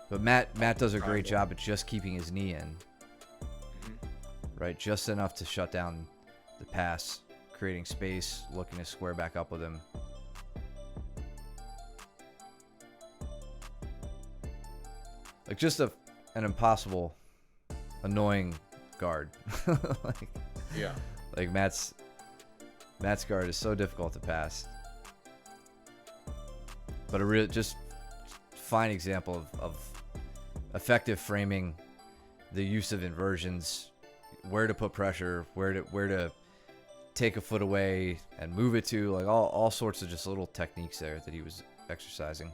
But Matt does a great job at just keeping his knee in, right? Just enough to shut down the pass, creating space, looking to square back up with him. Like just an impossible, annoying guard. Yeah. Like Matt's guard is so difficult to pass. But a real just fine example of effective framing, the use of inversions, where to put pressure, where to take a foot away and move it to, like all sorts of just little techniques there that he was exercising.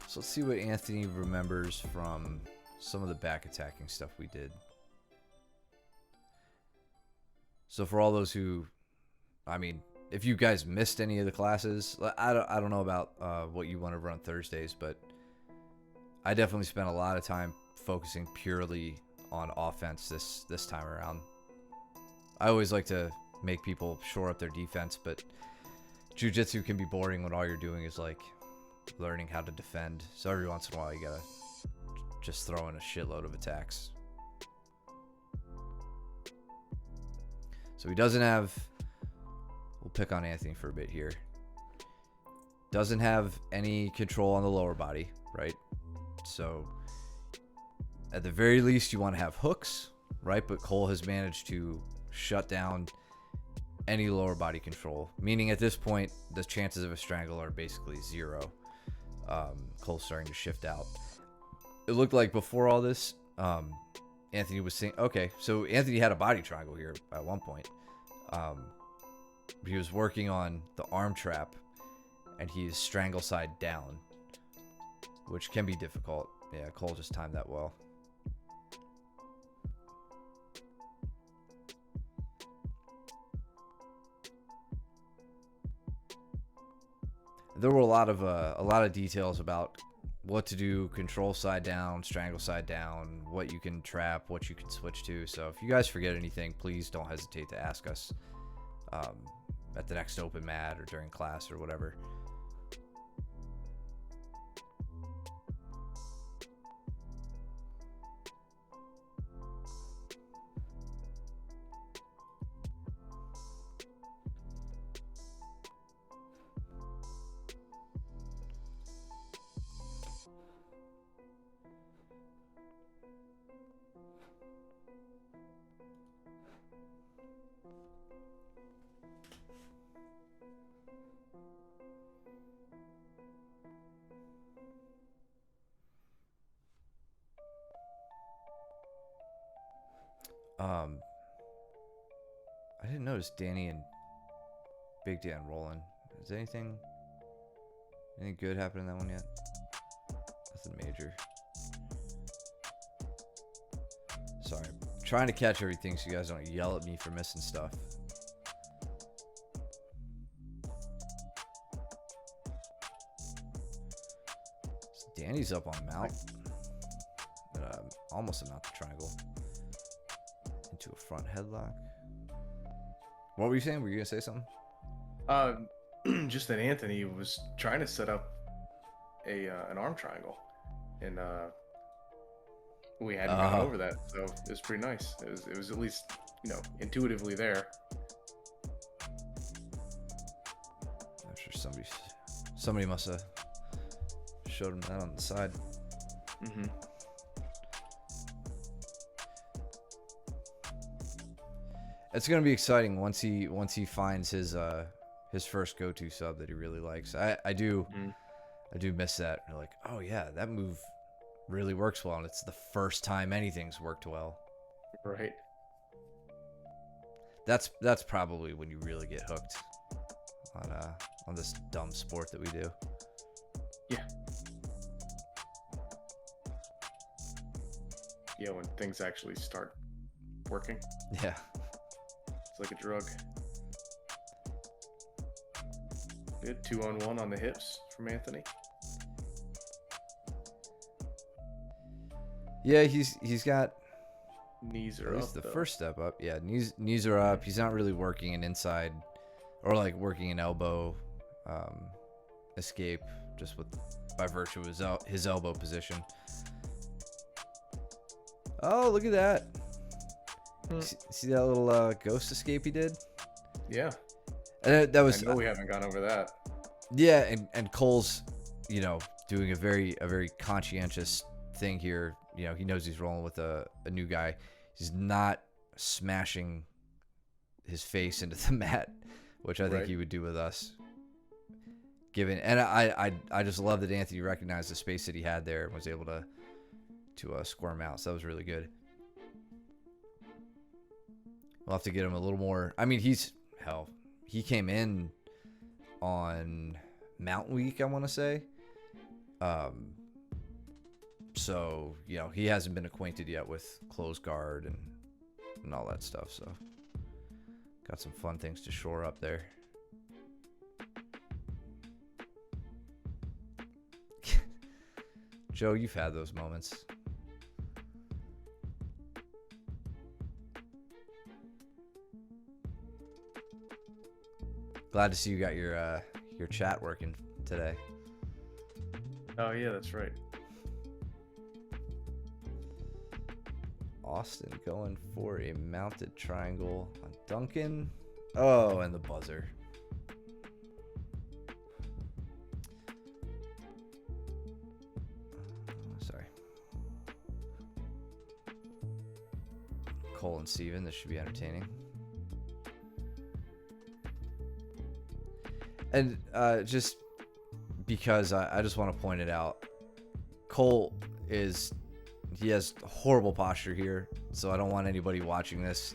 So let's see what Anthony remembers from some of the back attacking stuff we did. So for all those who, I mean, if you guys missed any of the classes, I don't know about what you want to run Thursdays, but I definitely spent a lot of time focusing purely on offense this time around. I always like to make people shore up their defense, but jiu-jitsu can be boring when all you're doing is like learning how to defend. So every once in a while you gotta just throw in a shitload of attacks. So he doesn't have, we'll pick on Anthony for a bit here, doesn't have any control on the lower body, right? So at the very least you want to have hooks, right? But Cole has managed to shut down any lower body control, meaning at this point the chances of a strangle are basically zero. Cole's starting to shift out. It looked like before all this, Anthony was saying, okay, so Anthony had a body triangle here at one point. He was working on the arm trap, and he's strangle side down, which can be difficult. Yeah, Cole just timed that well. There were a lot of details about what to do, control side down, strangle side down, what you can trap, what you can switch to. So if you guys forget anything, please don't hesitate to ask us at the next open mat or during class or whatever. I didn't notice Danny and Big Dan rolling. Is anything good happen in that one yet? Nothing major. Sorry, I'm trying to catch everything so you guys don't yell at me for missing stuff. So Danny's up on mount. Almost a mount the triangle. Into a front headlock. What were you saying? Were you gonna say something? Just that Anthony was trying to set up an arm triangle, and we hadn't gone over that, so it was pretty nice. It was at least, intuitively there. I'm sure somebody must have showed him that on the side. Mm-hmm. It's gonna be exciting once he finds his first go-to sub that he really likes. I do miss that. You're like, oh yeah, that move really works well, and it's the first time anything's worked well. Right. That's probably when you really get hooked on this dumb sport that we do. Yeah. Yeah, when things actually start working. Yeah. It's like a drug. Good 2-on-1 on the hips from Anthony. Yeah, he's got Knees at are least up. the Though. first step up. Yeah, knees are up. He's not really working an inside or like working an elbow escape just with by virtue of his elbow position. Oh, look at that. See that little ghost escape he did? Yeah. And that was I know we haven't gone over that. yeah, and Cole's, doing a very conscientious thing here. He knows he's rolling with a new guy. He's not smashing his face into the mat, which I think Right. he would do with us. And I just love that Anthony recognized the space that he had there and was able to squirm out. So that was really good. We'll have to get him a little more. I mean, he came in on Mountain Week, I want to say. So, he hasn't been acquainted yet with closed guard and all that stuff. So, got some fun things to shore up there. Joe, you've had those moments. Glad to see you got your chat working today. Oh yeah, that's right. Austin going for a mounted triangle on Duncan. Oh, and the buzzer. Sorry. Cole and Steven, this should be entertaining. And just because I just want to point it out, Cole he has horrible posture here, so I don't want anybody watching this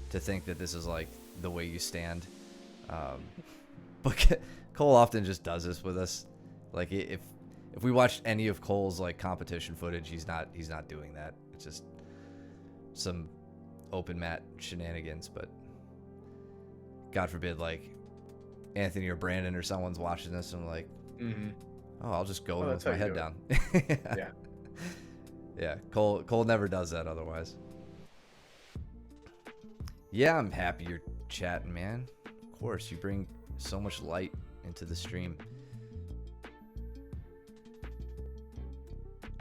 to think that this is like the way you stand. But Cole often just does this with us. Like if we watched any of Cole's like competition footage, he's not doing that. It's just some open mat shenanigans. But God forbid, like Anthony or Brandon or someone's watching this and I'm like, oh, I'll just go with my head down. Yeah. Yeah, Cole never does that otherwise. Yeah, I'm happy you're chatting, man. Of course, you bring so much light into the stream.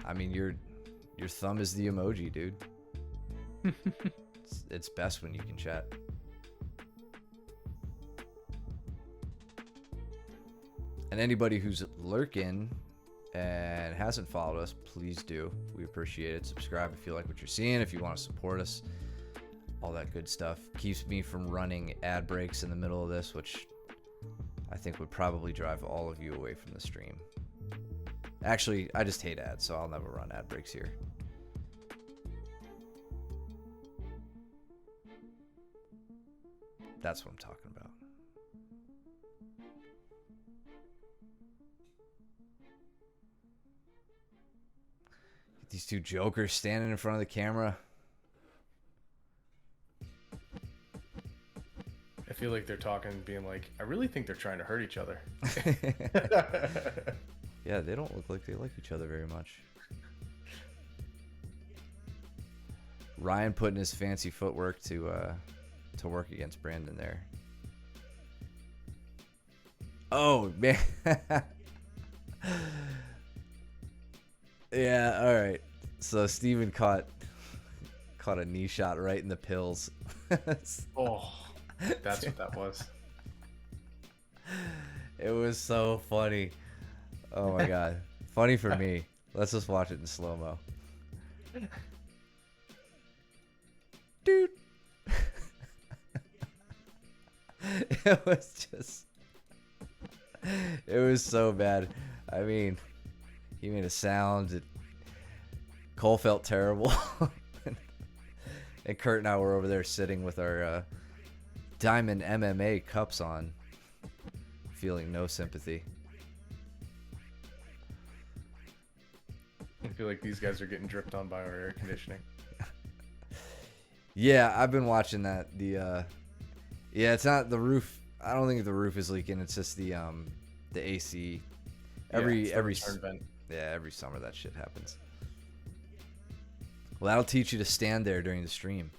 I mean, your thumb is the emoji, dude. It's best when you can chat. And anybody who's lurking and hasn't followed us, please do. We appreciate it. Subscribe if you like what you're seeing, if you want to support us. All that good stuff. Keeps me from running ad breaks in the middle of this, which I think would probably drive all of you away from the stream. Actually, I just hate ads, so I'll never run ad breaks here. That's what I'm talking about. These two jokers standing in front of the camera. I feel like they're talking, being like, I really think they're trying to hurt each other. Yeah, they don't look like they like each other very much. Ryan putting his fancy footwork to work against Brandon there. Oh man. Yeah, all right. So Steven caught a knee shot right in the pills. Oh, that's what that was. It was so funny. Oh my god. Funny for me. Let's just watch it in slow-mo. Dude. It was so bad. I mean, he made a sound. Cole felt terrible. And Kurt and I were over there sitting with our Diamond MMA cups on, feeling no sympathy. I feel like these guys are getting dripped on by our air conditioning. Yeah, I've been watching that. Yeah, it's not the roof. I don't think the roof is leaking. It's just the AC. It's the return vent. Yeah, every summer that shit happens. Well, that'll teach you to stand there during the stream.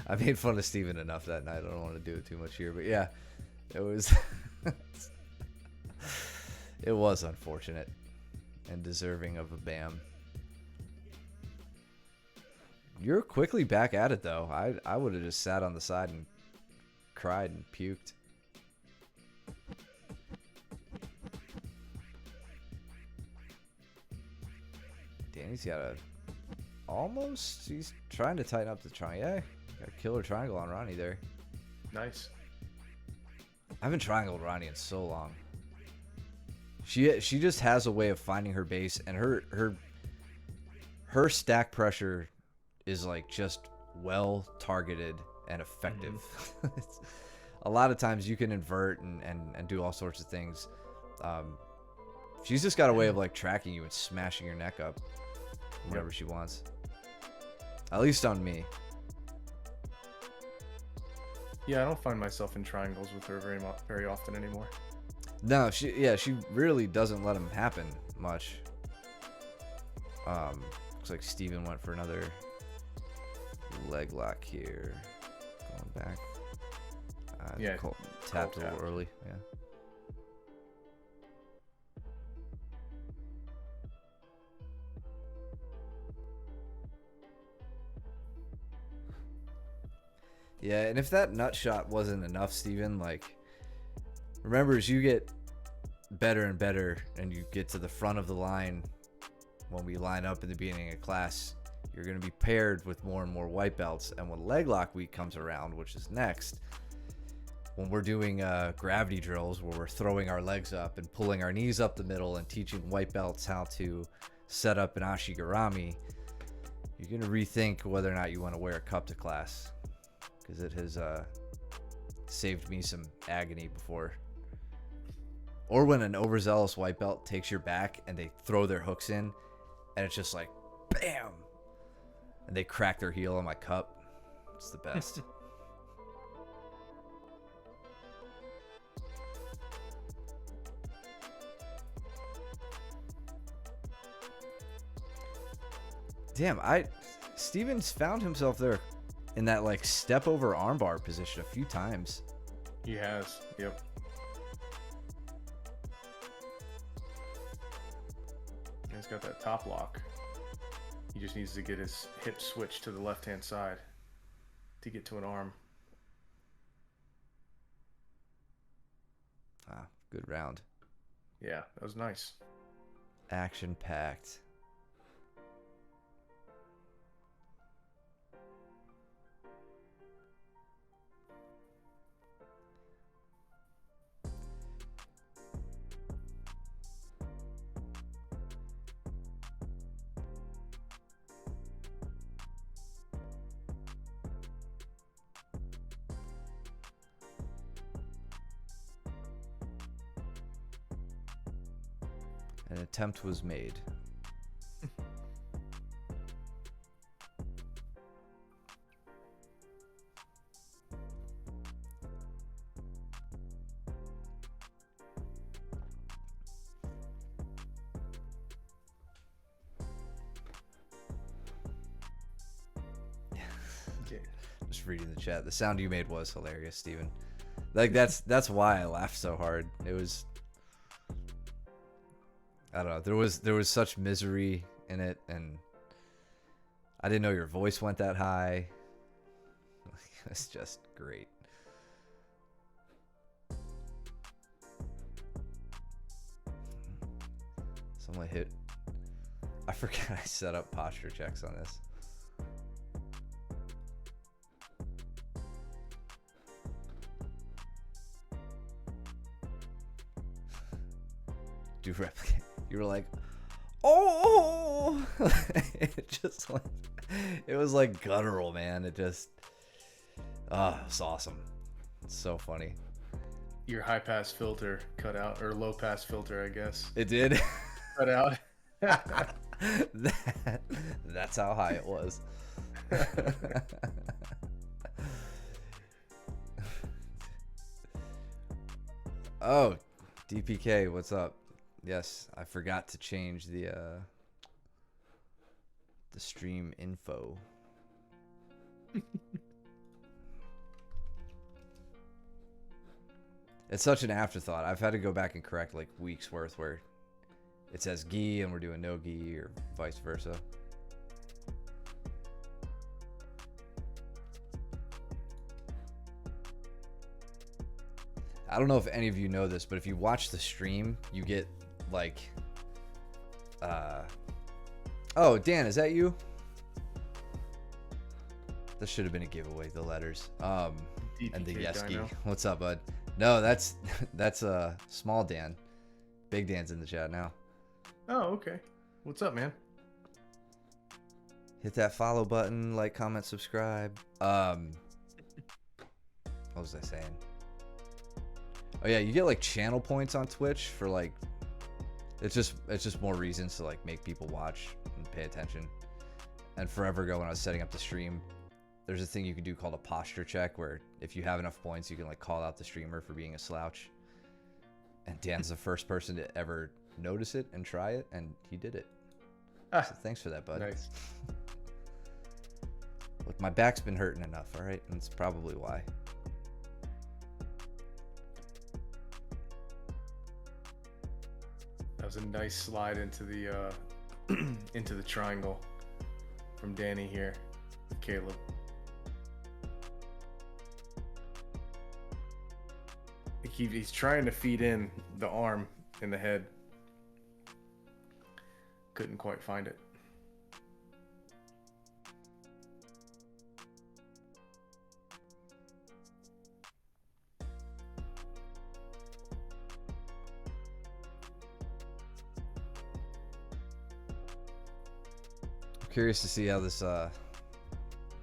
I made fun of Steven enough that night. I don't want to do it too much here, but yeah, it was it was unfortunate and deserving of a BAM. You're quickly back at it though. I would have just sat on the side and cried and puked. Danny's got he's trying to tighten up the triangle. Yeah, got a killer triangle on Ronnie there. Nice. I haven't triangled Ronnie in so long. She just has a way of finding her base, and her stack pressure is like just well targeted and effective. Mm-hmm. A lot of times you can invert and do all sorts of things. She's just got a way of like tracking you and smashing your neck up whenever she wants. At least on me. Yeah, I don't find myself in triangles with her very often anymore. No, she really doesn't let them happen much. Looks like Steven went for another leg lock here. Going back. Yeah, tapped a little early. Yeah. Yeah, and if that nut shot wasn't enough, Steven, like, remember, as you get better and better and you get to the front of the line when we line up in the beginning of class, you're going to be paired with more and more white belts. And when leg lock week comes around, which is next, when we're doing gravity drills where we're throwing our legs up and pulling our knees up the middle and teaching white belts how to set up an ashigarami, you're going to rethink whether or not you want to wear a cup to class. Because it has saved me some agony before. Or when an overzealous white belt takes your back and they throw their hooks in, and it's just like, BAM! And they crack their heel on my cup. It's the best. Damn, Steven's found himself there in that like step over armbar position a few times. He has, yep. He's got that top lock. He just needs to get his hip switched to the left-hand side to get to an arm. Ah, good round. Yeah, that was nice. Action-packed. An attempt was made. Just reading the chat. The sound you made was hilarious, Steven. Like that's why I laughed so hard. It was, I don't know. There was such misery in it, and I didn't know your voice went that high. It's just great. Someone hit. I forgot I set up posture checks on this. Do replicate. You were like, oh, it just like, it was like guttural, man. It just, it's awesome. It's so funny. your high pass filter cut out, or low pass filter, I guess, It did. cut out. That's how high it was. Oh, DPK, what's up? Yes, I forgot to change the stream info. It's such an afterthought. I've had to go back and correct like weeks worth where it says gi and we're doing no gi or vice versa. I don't know if any of you know this, but if you watch the stream, you get like oh, Dan, is that you? This should have been a giveaway, the letters. And the DPK Yeski. Dino. What's up, bud? No, that's small Dan. Big Dan's in the chat now. Oh, okay. What's up, man? Hit that follow button, like, comment, subscribe. What was I saying? Oh yeah, you get like channel points on Twitch for like it's just more reasons to like make people watch and pay attention. And forever ago when I was setting up the stream, there's a thing you can do called a posture check where if you have enough points you can like call out the streamer for being a slouch. And Dan's the first person to ever notice it and try it, and he did it. So thanks for that, bud. Nice. Look, my back's been hurting enough, all right? And it's probably why. That was a nice slide into the into the triangle from Danny here, Caleb. He's trying to feed in the arm in the head. Couldn't quite find it. I'm curious to see how this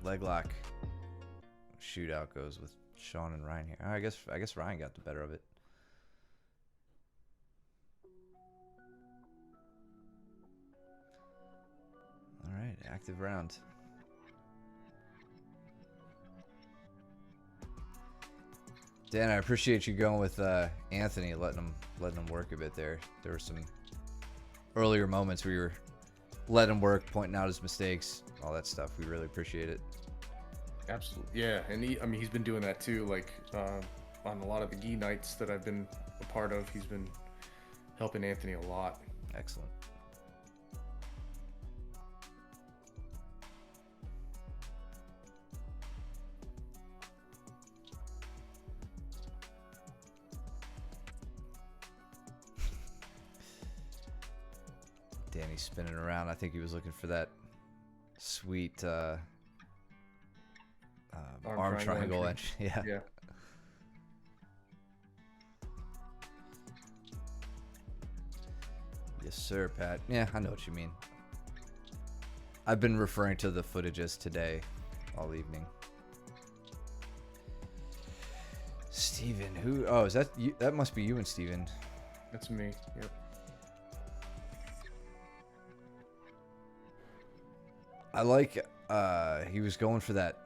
leg lock shootout goes with Sean and Ryan here. I guess Ryan got the better of it. All right, active round. Dan, I appreciate you going with Anthony, letting him work a bit there. There were some earlier moments where you were letting him work, pointing out his mistakes, all that stuff. We really appreciate it. Absolutely, yeah, and he's been doing that too. Like on a lot of the gi nights that I've been a part of, he's been helping Anthony a lot. Excellent. Danny's spinning around. I think he was looking for that sweet arm triangle entry. Yeah. Yeah. Yes, sir, Pat. Yeah, I know what you mean. I've been referring to the footage as today all evening. Steven, who? Oh, is that you? That must be you and Steven. That's me. Yep. I like he was going for that,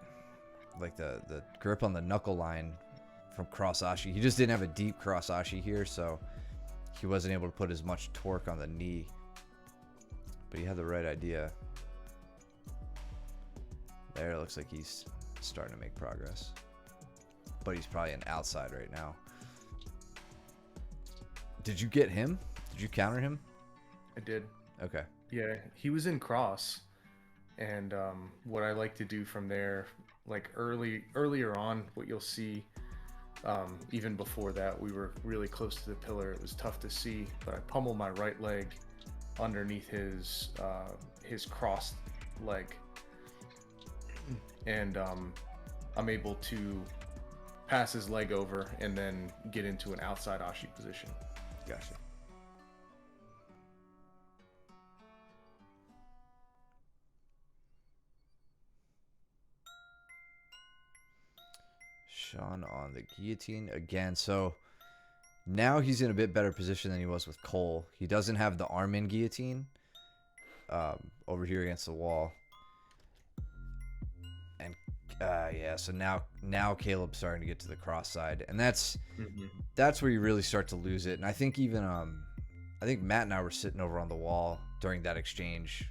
like the grip on the knuckle line from cross ashi. He just didn't have a deep cross ashi here, so he wasn't able to put as much torque on the knee. But he had the right idea. There, it looks like he's starting to make progress. But he's probably an outside right now. Did you get him? Did you counter him? I did. Okay. Yeah, he was in cross, and what I like to do from there, like earlier on, what you'll see, even before that, we were really close to the pillar. It was tough to see, but I pummeled my right leg underneath his crossed leg, and I'm able to pass his leg over and then get into an outside ashi position. Gotcha. Sean on the guillotine again. So Now he's in a bit better position than he was with Cole. He doesn't have the arm in guillotine over here against the wall. And yeah, so now Caleb's starting to get to the cross side, and that's where you really start to lose it. And I think even I think Matt and I were sitting over on the wall during that exchange,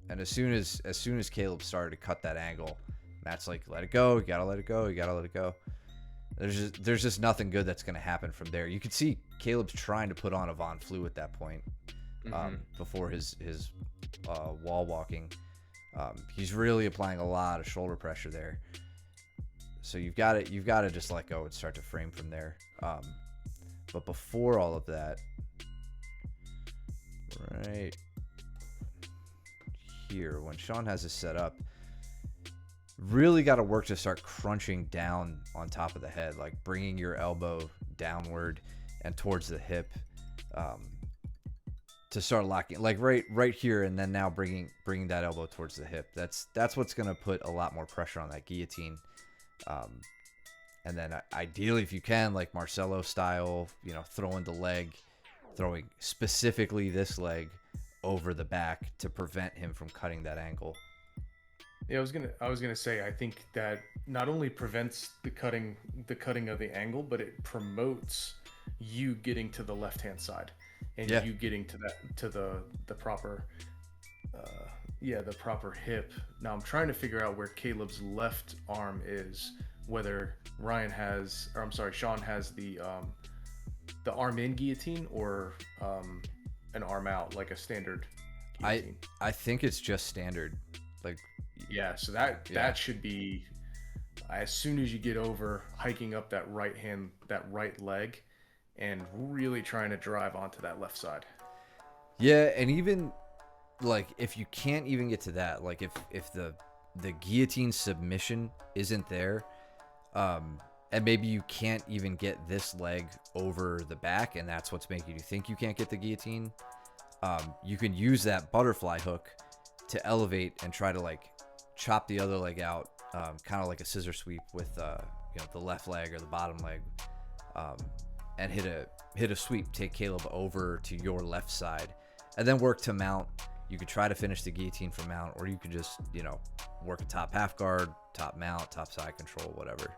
and as soon as Caleb started to cut that angle, Matt's like, "Let it go. You gotta let it go. You gotta let it go." There's just nothing good that's gonna happen from there. You could see Caleb's trying to put on a Von Flue at that point, before his wall walking. He's really applying a lot of shoulder pressure there. So you've got to just let go and start to frame from there. But before all of that, right here, when Sean has this set up, really got to work to start crunching down on top of the head, like bringing your elbow downward and towards the hip, to start locking, like right here, and then now bringing that elbow towards the hip. That's what's gonna put a lot more pressure on that guillotine. And then ideally, if you can, like Marcelo style, throwing the leg, throwing specifically this leg over the back to prevent him from cutting that angle. Yeah, I was gonna say, I think that not only prevents the cutting of the angle, but it promotes you getting to the left hand side, and you getting to the proper the proper hip. Now I'm trying to figure out where Caleb's left arm is, whether Sean has the arm in guillotine or an arm out, like a standard guillotine. I think it's just standard, like. Yeah, so that should be, as soon as you get over, hiking up that right leg, and really trying to drive onto that left side. Yeah, and even like if you can't even get to that, like if the guillotine submission isn't there, and maybe you can't even get this leg over the back, and that's what's making you think you can't get the guillotine, you can use that butterfly hook to elevate and try to like chop the other leg out, kind of like a scissor sweep with the left leg or the bottom leg, and hit a sweep, take Caleb over to your left side, and then work to mount. You could try to finish the guillotine from mount, or you could just work a top half guard, top mount, top side control, whatever.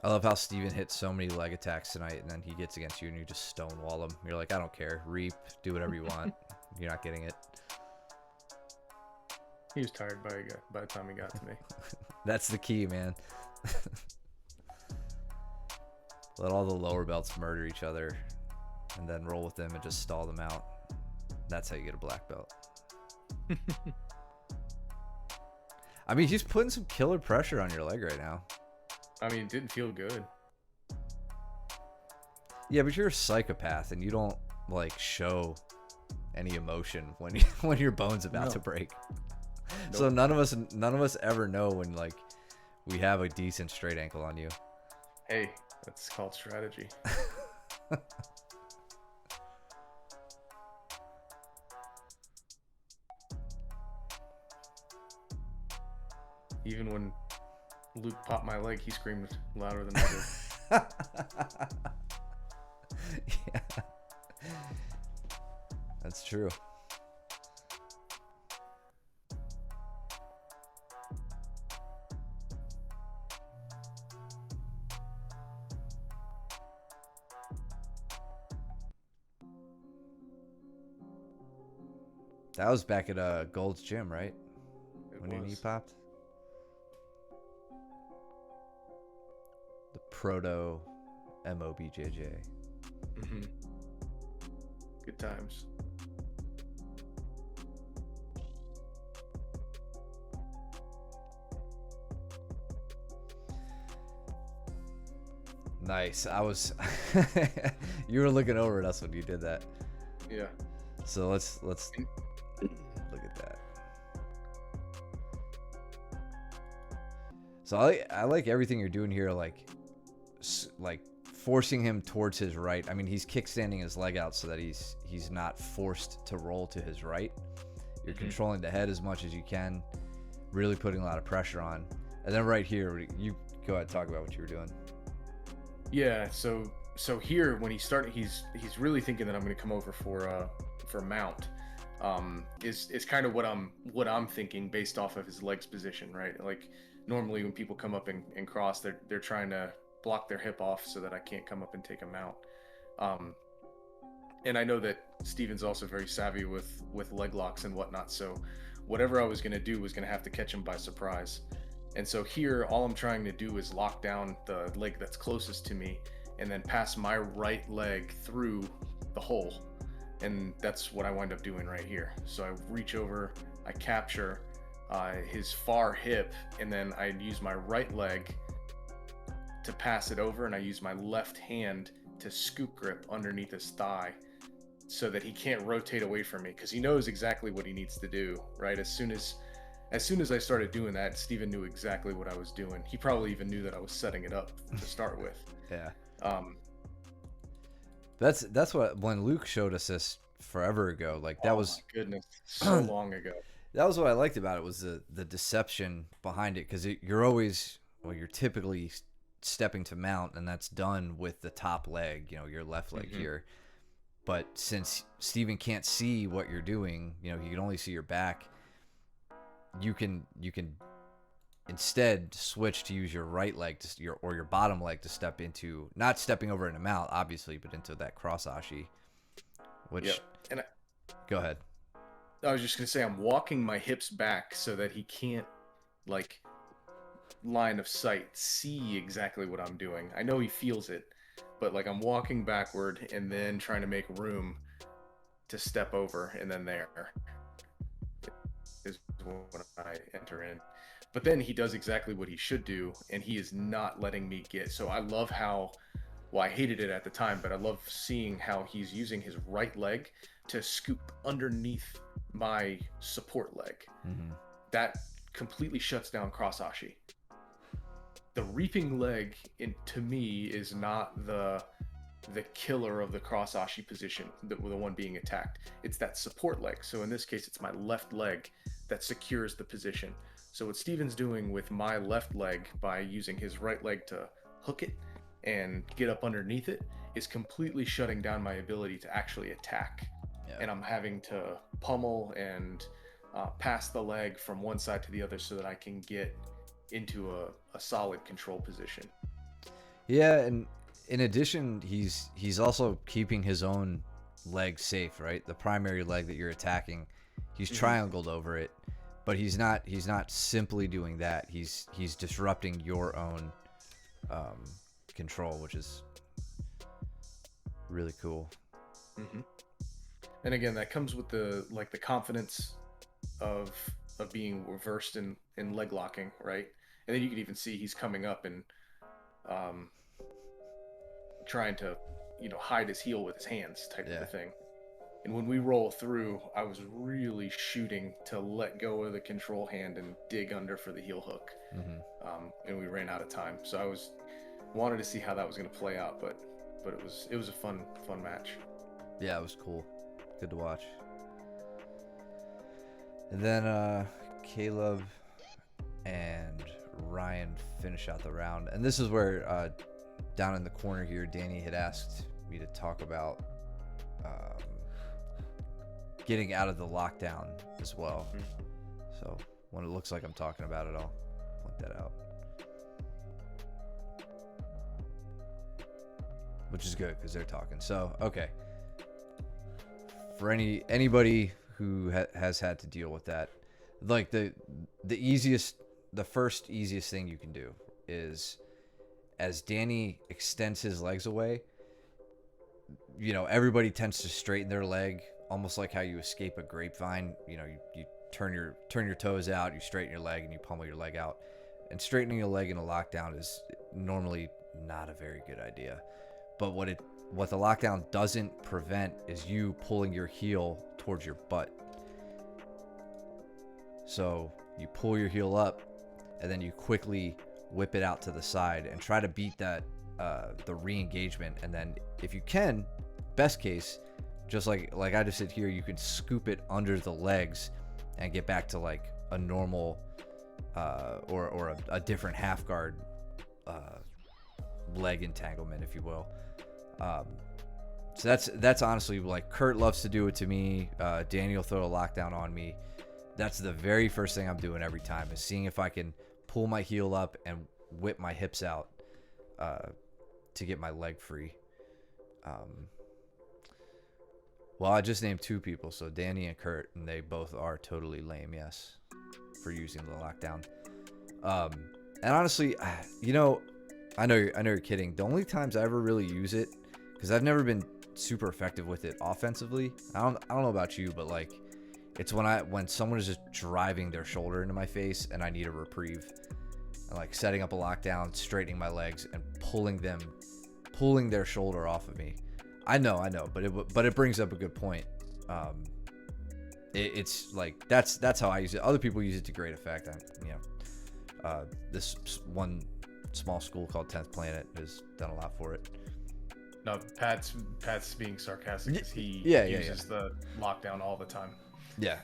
I love how Steven hits so many leg attacks tonight, and then he gets against you and you just stonewall him. You're like, I don't care. Reap, do whatever you want. You're not getting it. He was tired by the time he got to me. That's the key, man. Let all the lower belts murder each other, and then roll with them and just stall them out. That's how you get a black belt. I mean, he's putting some killer pressure on your leg right now. I mean, it didn't feel good. Yeah, but you're a psychopath, and you don't like show any emotion when your bone's about to break. Nope. So none of us ever know when like we have a decent straight ankle on you. Hey, that's called strategy. Even when Luke popped my leg, he screamed louder than ever. Yeah. That's true. That was back at Gold's Gym, right? When your knee popped? The proto MOBJJ. Mm-hmm. Good times. Nice. I was you were looking over at us when you did that. Yeah. So let's look at that. So I like everything you're doing here, like forcing him towards his right. I mean, he's kickstanding his leg out so that he's not forced to roll to his right. You're controlling the head as much as you can, really putting a lot of pressure on. And then right here, you go ahead and talk about what you were doing. Yeah, so here when he started, he's really thinking that I'm going to come over for mount. Is kind of what I'm thinking based off of his legs position, right? Like normally when people come up and cross, they're trying to block their hip off so that I can't come up and take a mount. And I know that Steven's also very savvy with leg locks and whatnot. So whatever I was going to do was going to have to catch him by surprise. And so here, all I'm trying to do is lock down the leg that's closest to me and then pass my right leg through the hole. And that's what I wind up doing right here. So I reach over, I capture his far hip, and then I use my right leg to pass it over, and I use my left hand to scoop grip underneath his thigh so that he can't rotate away from me, because he knows exactly what he needs to do, right? As soon as I started doing that, Steven knew exactly what I was doing. He probably even knew that I was setting it up to start with. Yeah. That's what, when Luke showed us this forever ago, like that was, my goodness, so long ago. That was what I liked about it, was the deception behind it, because you're typically stepping to mount, and that's done with the top leg, your left leg here. But since Steven can't see what you're doing, he can only see your back. You can instead switch to use your right leg or your bottom leg to step into, not stepping over into mount, obviously, but into that cross ashi. Which, yep. And go ahead. I was just gonna say I'm walking my hips back so that he can't, like, line of sight see exactly what I'm doing. I know he feels it, but like I'm walking backward and then trying to make room to step over, and then there is when I enter in. But then he does exactly what he should do, and he is not letting me get. So I love how, well, I hated it at the time, but I love seeing how he's using his right leg to scoop underneath my support leg. That completely shuts down cross ashi. The reaping leg, to me, is not the killer of the cross ashi position, the one being attacked. It's that support leg. So in this case, it's my left leg that secures the position. So what Steven's doing with my left leg by using his right leg to hook it and get up underneath it is completely shutting down my ability to actually attack. Yeah. And I'm having to pummel and pass the leg from one side to the other so that I can get into a solid control position. Yeah, and in addition, he's also keeping his own leg safe, right? The primary leg that you're attacking, he's triangled over it, but he's not simply doing that. He's disrupting your own control, which is really cool. And again, that comes with the confidence of being versed in leg locking, right? And then you can even see he's coming up and trying to hide his heel with his hands type of a thing. And when we roll through, I was really shooting to let go of the control hand and dig under for the heel hook. And we ran out of time, so I wanted to see how that was going to play out, but it was a fun match. Yeah, it was cool, good to watch. And then Caleb and Ryan finish out the round, and this is where down in the corner here, Danny had asked me to talk about getting out of the lockdown as well. So when it looks like I'm talking about it, I'll point that out, which is good because they're talking. So okay, for anybody who has had to deal with that, like the first easiest thing you can do is, as Danny extends his legs away, everybody tends to straighten their leg, almost like how you escape a grapevine. You turn your toes out, you straighten your leg, and you pummel your leg out. And straightening a leg in a lockdown is normally not a very good idea. But what the lockdown doesn't prevent is you pulling your heel towards your butt. So you pull your heel up, and then you quickly whip it out to the side and try to beat that the re-engagement. And then if you can, best case, just like I just did here, you can scoop it under the legs and get back to like a normal or a different half guard leg entanglement, if you will. So that's honestly, like, Kurt loves to do it to me. Danny will throw a lockdown on me. That's the very first thing I'm doing every time, is seeing if I can pull my heel up and whip my hips out to get my leg free. Well, I just named 2 people, so Danny and Kurt, and they both are totally lame, yes, for using the lockdown. And honestly, you know, I know you're kidding. The only times I ever really use it, because I've never been super effective with it offensively. I don't know about you, but like, it's when someone is just driving their shoulder into my face and I need a reprieve, and like setting up a lockdown, straightening my legs, and pulling their shoulder off of me. I know, but it brings up a good point. It's like that's how I use it. Other people use it to great effect. This one small school called 10th Planet has done a lot for it. No, Pat's being sarcastic because he uses the lockdown all the time. Yeah.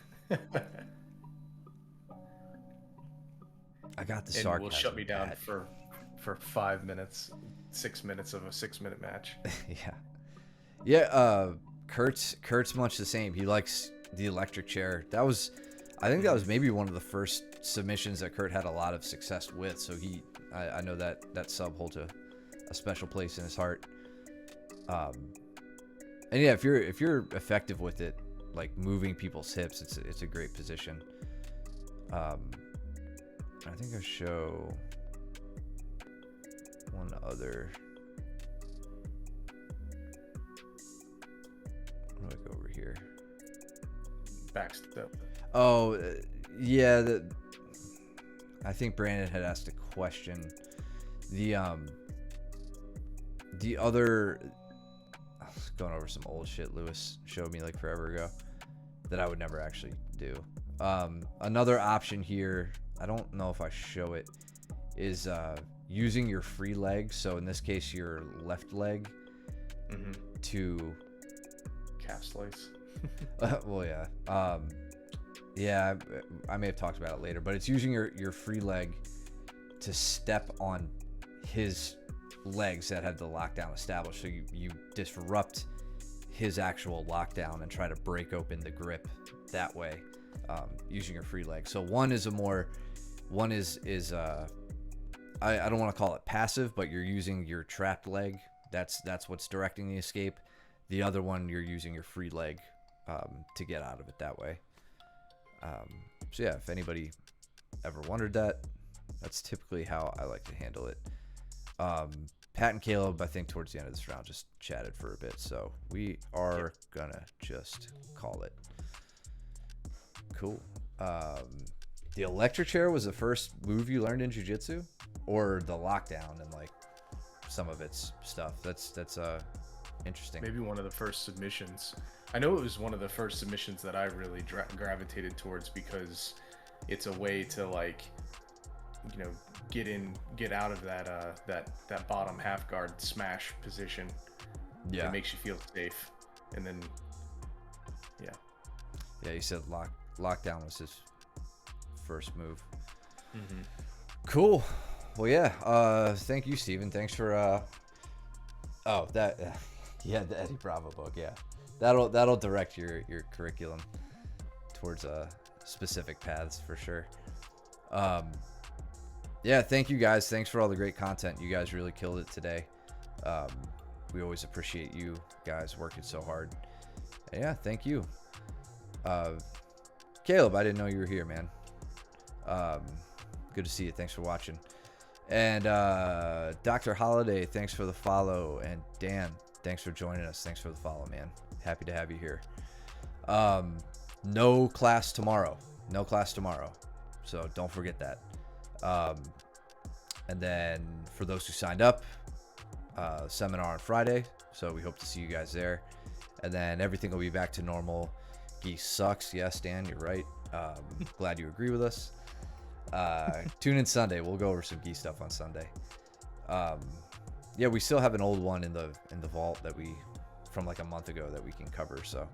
I got the sarcasm. And will shut me down for 5 minutes, 6 minutes of a 6-minute match. Yeah. Kurt's much the same. He likes the electric chair. I think that was maybe one of the first submissions that Kurt had a lot of success with. So I know that sub holds a special place in his heart. And yeah, if you're effective with it, like moving people's hips, it's a great position. I think I'll show one other. Where do I go over here? Backstep. Oh, yeah. I think Brandon had asked a question. The other, I was going over some old shit Lewis showed me like forever ago that I would never actually do. Another option here, I don't know if I show it, is using your free leg. So in this case, your left leg to calf slice. well, yeah. Yeah, I may have talked about it later, but it's using your free leg to step on his legs that had the lockdown established. So you disrupt his actual lockdown and try to break open the grip that way, using your free leg. So one is I don't want to call it passive, but you're using your trapped leg. That's what's directing the escape. The other one, you're using your free leg to get out of it that way. So yeah, if anybody ever wondered that, that's typically how I like to handle it. Pat and Caleb, I think towards the end of this round, just chatted for a bit, so we are gonna just call it. Cool. The electric chair was the first move you learned in jiu-jitsu, or the lockdown and like some of its stuff? That's interesting. Maybe one of the first submissions. I know it was one of the first submissions that I really gravitated towards, because it's a way to, like, you know, get out of that bottom half guard smash position. Yeah, it makes you feel safe. And then yeah, you said lockdown was his first move. Cool. Well, yeah, thank you, Steven. Thanks for the Eddie Bravo book. Yeah, that'll direct your curriculum towards specific paths for sure. Yeah, thank you guys. Thanks for all the great content. You guys really killed it today. We always appreciate you guys working so hard. And yeah, thank you. Caleb, I didn't know you were here, man. Good to see you. Thanks for watching. And Dr. Holiday, thanks for the follow. And Dan, thanks for joining us. Thanks for the follow, man. Happy to have you here. No class tomorrow. So don't forget that. And then for those who signed up, seminar on Friday. So we hope to see you guys there. And then everything will be back to normal. Geese sucks. Yes, Dan, you're right. Glad you agree with us. Tune in Sunday. We'll go over some gi stuff on Sunday. Yeah, we still have an old one in the vault that we from like a month ago that we can cover. So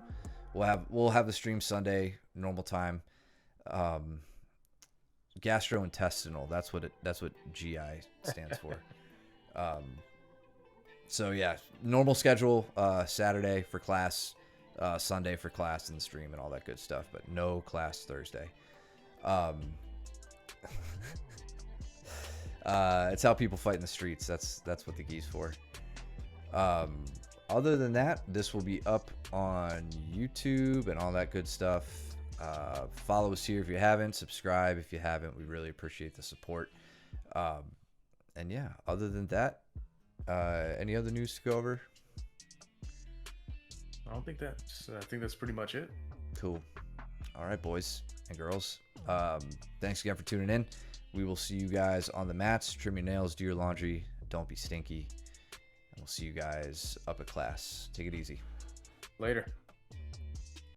we'll have the stream Sunday, normal time. Gastrointestinal. That's what GI stands for. So yeah, normal schedule. Saturday for class, Sunday for class and the stream and all that good stuff. But no class Thursday. It's how people fight in the streets. That's what the gi's for. Other than that, this will be up on YouTube and all that good stuff. Follow us here if you haven't. Subscribe if you haven't. We really appreciate the support. And yeah, other than that, any other news to go over? I think that's pretty much it. Cool. All right, boys and girls. Thanks again for tuning in. We will see you guys on the mats. Trim your nails, do your laundry, don't be stinky. And we'll see you guys up at class. Take it easy. Later.